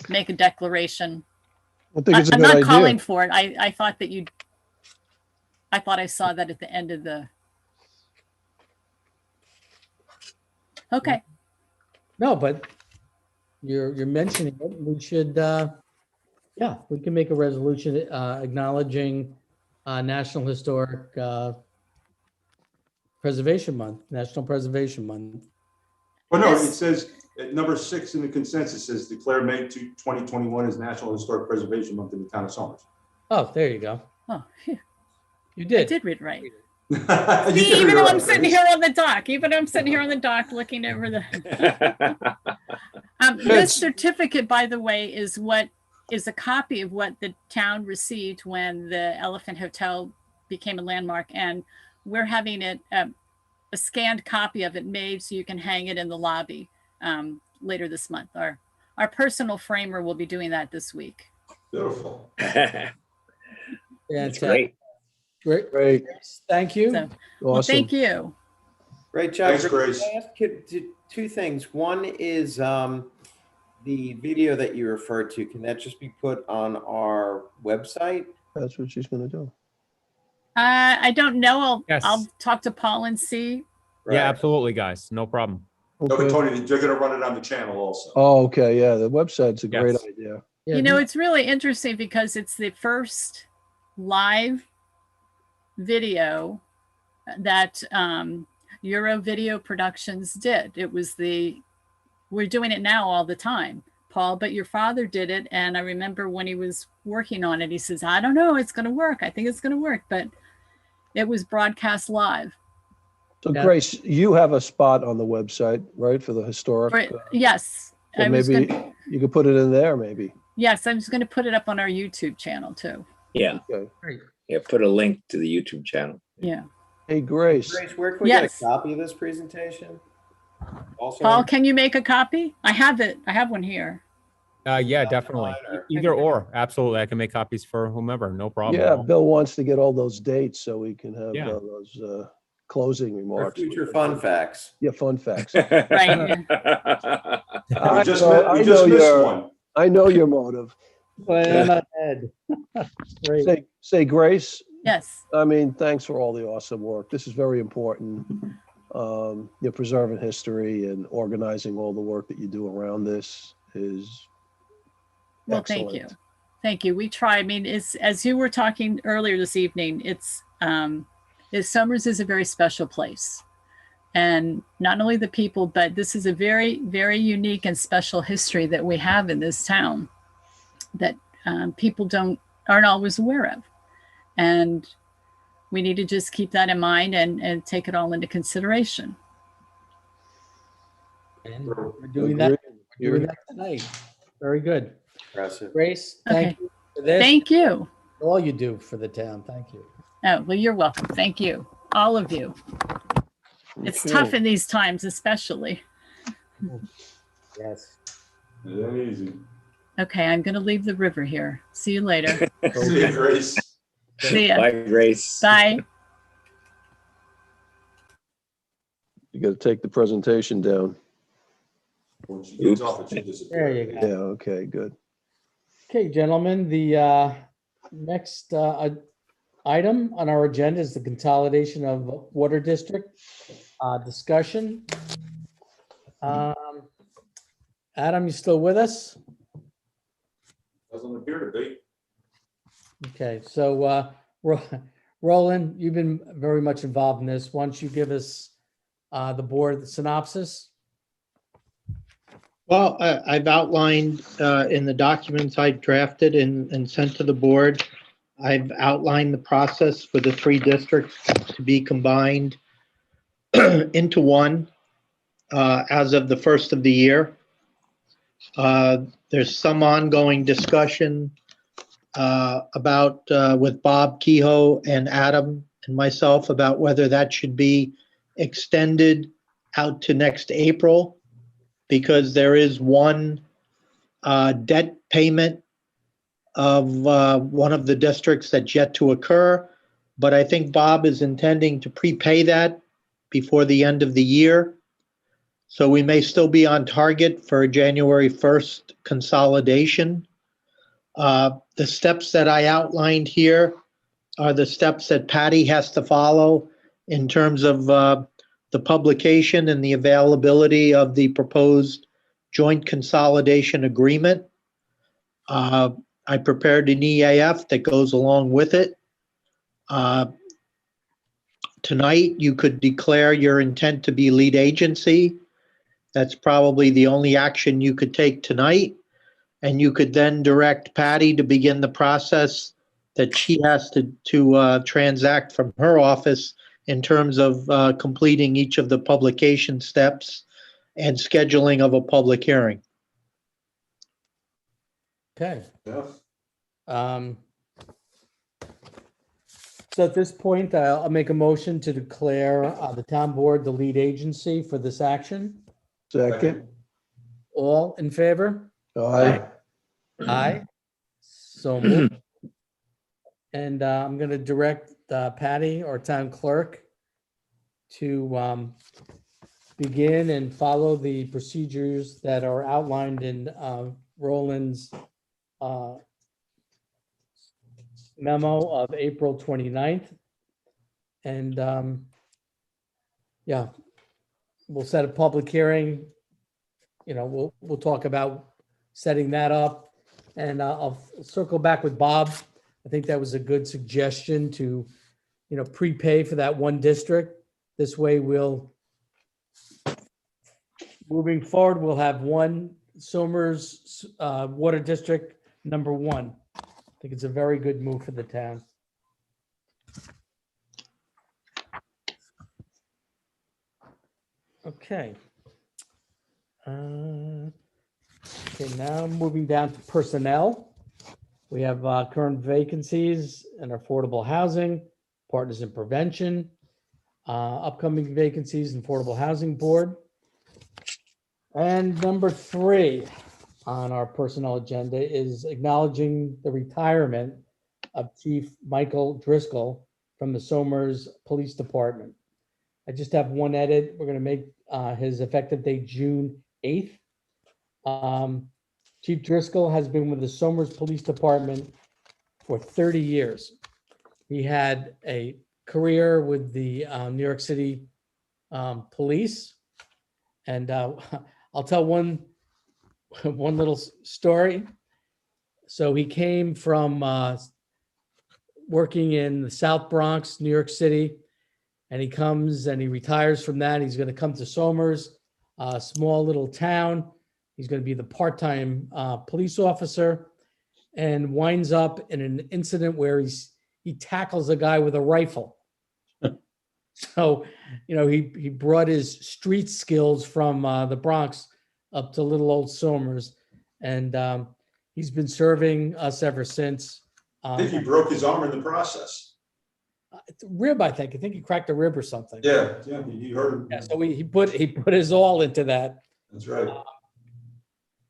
make a declaration. I think it's a I'm good not idea. calling for it. I thought I saw that at the end of the. Okay. No, but you're mentioning it. We should, we can make a resolution acknowledging National Historic Preservation Month, National Preservation Month. Well, no, it says at number 6 in the consensus says declare May 2021 as National Historic Preservation Month in the town of Somers. Oh, there you go. Oh, phew. You I did. did read right. You Even though I'm sitting here on the dock, looking over the. This certificate, by the way, is a copy of what the town received when the Elephant Hotel became a landmark, and we're having it a scanned copy of it made so you can hang it in the lobby later this month. Our personal framer will be doing that this week. Beautiful. That's great. Great. Thank you. So, well, thank you. Great job. Thanks, Grace. Can I ask you two things? One is the video that you referred to. Can that just be put on our website? That's what she's going to do. I don't know. Yes. I'll talk to Paul and see. Yeah, absolutely, guys. No problem. No, but Okay. Tony, they're going to run it on the channel also. Oh, okay. Yeah, the website's a great Yes. idea. It's really interesting because it's the first live video that Euro Video Productions did. It was the we're doing it now all the time, Paul, but your father did it. And I remember when he was working on it, he says, I don't know, it's going to work. I think it's going to work, but it was broadcast live. So Grace, you have a spot on the website, right, for the historic? Right. Yes. So I was maybe gonna, you could put it in there, maybe. yes, I'm just going to put it up on our YouTube channel too. Yeah. Okay. Yeah. Put a link to the YouTube channel. Yeah. Hey, Grace. Grace, where can we Yes. get a copy of this presentation? Also, Paul, can you make a copy? I have it. I have one here. Yeah, definitely. Either or, absolutely. I can make copies for whomever, no problem. Yeah, Bill wants to get all those dates so we can have Yeah. Those closing or remarks. future fun facts. Yeah, fun facts. Right. We just missed one. I know your motive. Plan ahead. Great. Say, Grace, Yes. I mean, thanks for all the awesome work. This is very important. You're preserving history and organizing all the work that you do around this is Well, excellent. thank you. Thank you. We try. I mean, it's, as you were talking earlier this evening, Somers is a very special place. And not only the people, but this is a very, very unique and special history that we have in this town that people aren't always aware of. And we need to just keep that in mind and take it all into consideration. And we're doing that. We're doing that tonight. Very good. Impressive. Grace, thank Okay. you for this. Thank you. All you do for the town. Thank you. Oh, well, you're welcome. Thank you. All of you. It's tough in these times, especially. Yes. It ain't easy. Okay, I'm going to leave the river here. See you later. See you, Grace. See ya. Bye, Grace. Bye. You got to take the presentation down. When she gets off, it should disappear. There you go. Yeah, okay, good. Okay, gentlemen, the next item on our agenda is the consolidation of water district discussion. Adam, you still with us? Doesn't appear to be. Okay, so Roland, you've been very much involved in this. Why don't you give us the board the synopsis? Well, I've outlined in the documents I drafted and sent to the board, I've outlined the process for the three districts to be combined into one as of the first of the year. There's some ongoing discussion about with Bob Kehoe and Adam and myself about whether that should be extended out to next April, because there is one debt payment of one of the districts that's yet to occur. But I think Bob is intending to prepay that before the end of the year. So we may still be on target for a January 1st consolidation. The steps that I outlined here are the steps that Patty has to follow in terms of the publication and the availability of the proposed joint consolidation agreement. I prepared an EAF that goes along with it. Tonight, you could declare your intent to be lead agency. That's probably the only action you could take tonight. And you could then direct Patty to begin the process that she has to transact from her office in terms of completing each of the publication steps and scheduling of a public hearing. Okay. Yeah. So at this point, I'll make a motion to declare the town board the lead agency for this action. Second. All in favor? Aye. Aye. So moved. And I'm going to direct Patty, our town clerk, to begin and follow the procedures that are outlined in Roland's memo of April 29th. And yeah, we'll set a public hearing. You know, we'll talk about setting that up, and I'll circle back with Bob. I think that was a good suggestion to, you know, prepay for that one district. This way we'll moving forward, we'll have one Somers Water District #1. I think it's a very good move for the town. Okay. Okay, now moving down to personnel. We have current vacancies in affordable housing, partners in prevention, upcoming vacancies in Affordable Housing Board. And number 3 on our personnel agenda is acknowledging the retirement of Chief Michael Driscoll from the Somers Police Department. I just have one edit. We're going to make his effective date June 8th. Chief Driscoll has been with the Somers Police Department for 30 years. He had a career with the New York City Police. And I'll tell one little story. So he came from working in the South Bronx, New York City, and he comes and he retires from that. He's going to come to Somers, a small little town. He's going to be the part-time police officer, and winds up in an incident where he tackles a guy with a rifle. So, he brought his street skills from the Bronx up to little old Somers, and he's been serving us ever since. I think he broke his arm in the process. Rib, I think. I think he cracked a rib or something. Yeah, he hurt him. Yeah, so he put his all into that. That's right.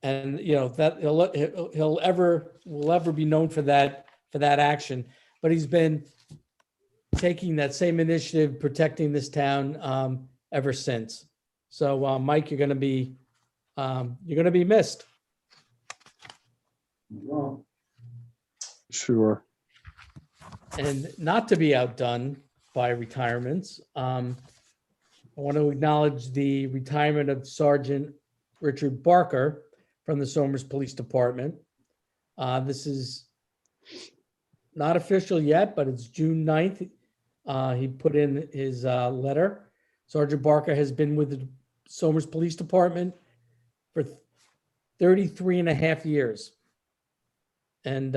And that will ever be known for that action. But he's been taking that same initiative, protecting this town ever since. So, Mike, you're going to be missed. Well, Sure. And not to be outdone by retirements, I want to acknowledge the retirement of Sergeant Richard Barker from the Somers Police Department. This is not official yet, but it's June 9th. He put in his letter. Sergeant Barker has been with the Somers Police Department for 33 and a half years. And,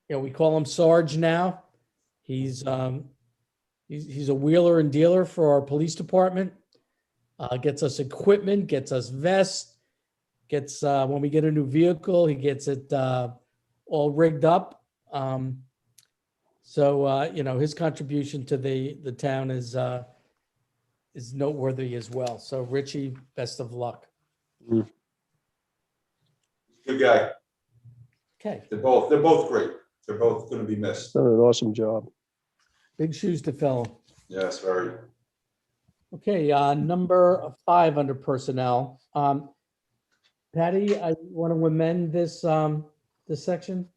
we call him Sarge now. He's a wheeler and dealer for our police department. Gets us equipment, gets us vests, gets, when we get a new vehicle, he gets it all rigged up. So his contribution to the town is noteworthy as well. So Richie, best of luck. good guy. Okay, They're both great. They're both going to be missed. Done an awesome job. big shoes to fill. Yes, very. Okay, number 5 under personnel. Patty, I want to amend this section.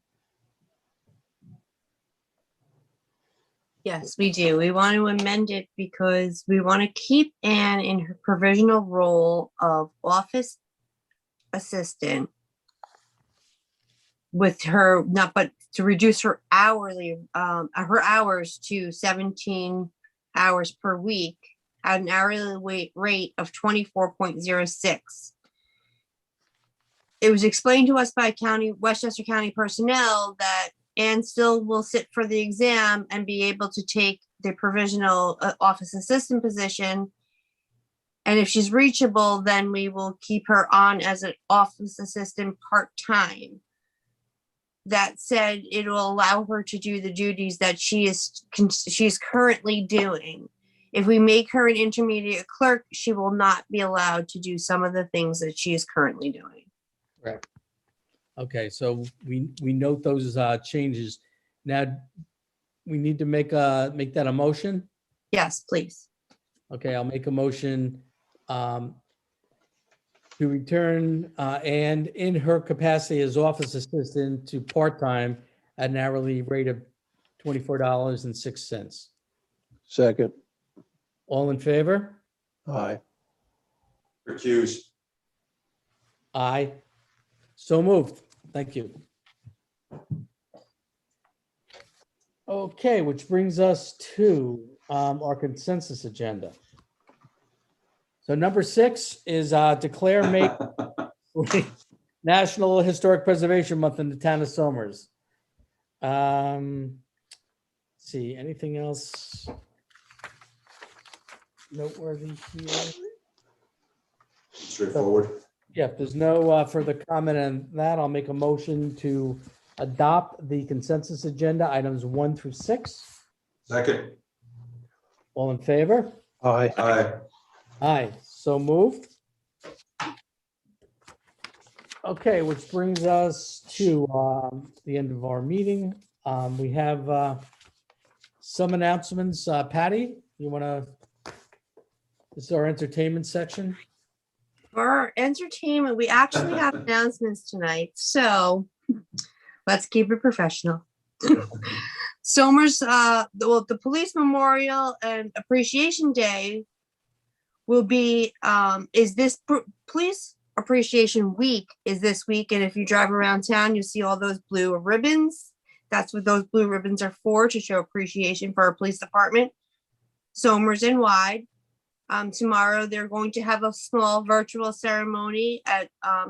Yes, we do. We want to amend it because we want to keep Anne in her provisional role of office assistant with her, but to reduce her hours to 17 hours per week at an hourly rate of 24.06. It was explained to us by Westchester County personnel that Anne still will sit for the exam and be able to take the provisional office assistant position. And if she's reachable, then we will keep her on as an office assistant part-time. That said, it will allow her to do the duties that she's currently doing. If we make her an intermediate clerk, she will not be allowed to do some of the things that she is currently doing. Correct. Okay, so we note those changes. Now, we need to make that a motion. Yes, please. Okay, I'll make a motion to return Anne in her capacity as office assistant to part-time at an hourly rate of $24.06. Second. All in favor? Aye. Recused. Aye. So moved. Thank you. Okay, which brings us to our consensus agenda. So number 6 is declare May National Historic Preservation Month in the town of Somers. Let's see, anything else noteworthy here? Straightforward. Yeah, if there's no further comment on that, I'll make a motion to adopt the consensus agenda, items 1 through 6. Second. All in favor? Aye. Aye. Aye, so moved. Okay, which brings us to the end of our meeting. We have some announcements. Patty, you want to, this is our entertainment section. For our entertainment, we actually have announcements tonight, so let's keep it professional. Somers, the Police Memorial and Appreciation Day will be, is this Police Appreciation Week is this week, and if you drive around town, you'll see all those blue ribbons. That's what those blue ribbons are for, to show appreciation for our police department, Somers and wide. Tomorrow, they're going to have a small virtual ceremony at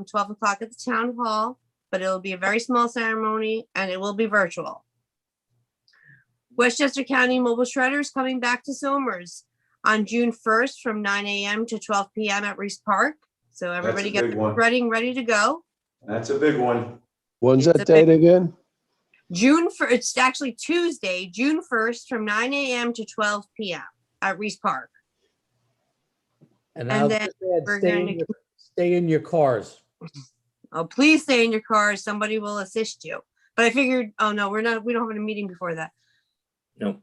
12 o'clock at the town hall, but it'll be a very small ceremony and it will be virtual. Westchester County Mobile Shredder is coming back to Somers on June 1st from 9 a.m. to 12 p.m. at Reese Park. So everybody That's a get big one. ready to go. That's a big one. When's It's that a big- date again? June 1st, it's actually Tuesday, June 1st from 9 a.m. to 12 p.m. at Reese Park. And And I'll then just add, we're stay going in to, stay in your cars. oh, please stay in your cars. Somebody will assist you. But I figured, oh no, we don't have a meeting before that. No.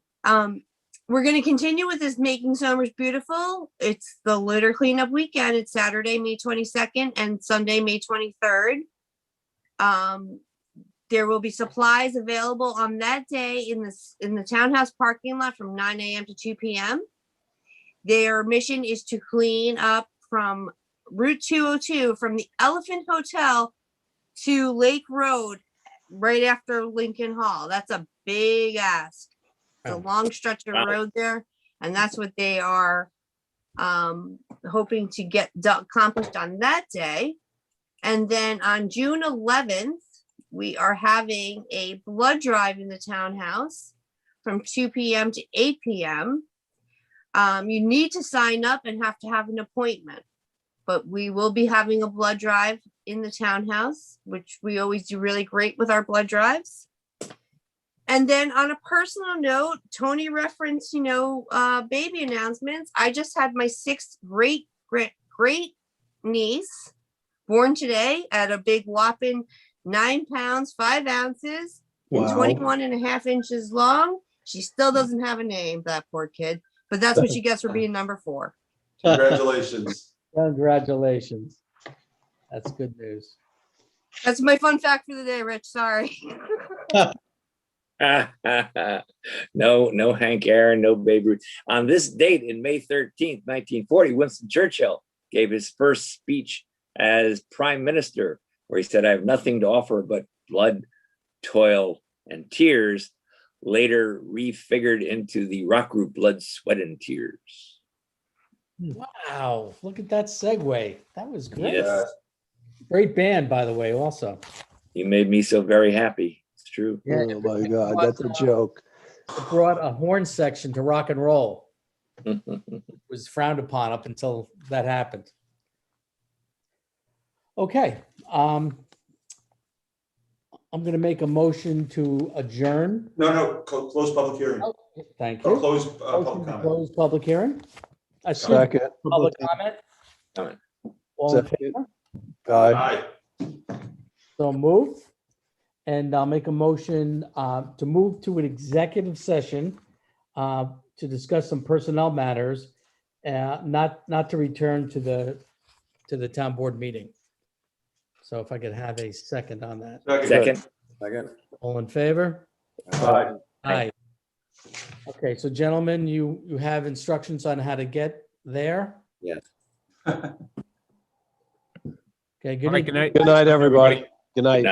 We're going to continue with this Making Somers Beautiful. It's the litter cleanup weekend. It's Saturday, May 22nd and Sunday, May 23rd. There will be supplies available on that day in the townhouse parking lot from 9 a.m. to 2 p.m. Their mission is to clean up from Route 202 from the Elephant Hotel to Lake Road right after Lincoln Hall. That's a big ask. It's a long stretch of road there, and that's what they are hoping to get accomplished on that day. And then on June 11th, we are having a blood drive in the townhouse from 2 p.m. to 8 p.m. You need to sign up and have to have an appointment, but we will be having a blood drive in the townhouse, which we always do really great with our blood drives. And then on a personal note, Tony referenced, baby announcements. I just had my 6th great niece born today at a big whopping 9 pounds, 5 ounces, and Wow. 21 and a half inches long. She still doesn't have a name, that poor kid, but that's what she gets for being number 4. Congratulations. Congratulations. That's good news. That's my fun fact for the day, Rich. Sorry. No Hank Aaron, no Babe Ruth. On this date in May 13th, 1940, Winston Churchill gave his first speech as prime minister, where he said, "I have nothing to offer but blood, toil, and tears," later refigured into the rock group Blood, Sweat, and Tears. Wow, look at that segue. That was great. Yes. Great band, by the way, also. You made me so very happy. It's true. Yeah, Oh my God, that's a joke. it brought a horn section to rock and roll. It was frowned upon up until that happened. Okay, I'm going to make a motion to adjourn. No, close public hearing. Thank Or you. close Motion public to comment. Close public hearing. Second. Public comment. All in Second. favor? Aye. So moved. And I'll make a motion to move to an executive session to discuss some personnel matters, not to return to the town board meeting. So if I could have a second on that. Second. All in favor? Aye. Aye. Okay, so gentlemen, you have instructions on how to get there? Yes. Okay, All right, good night. Good night, everybody. Good night. Good night.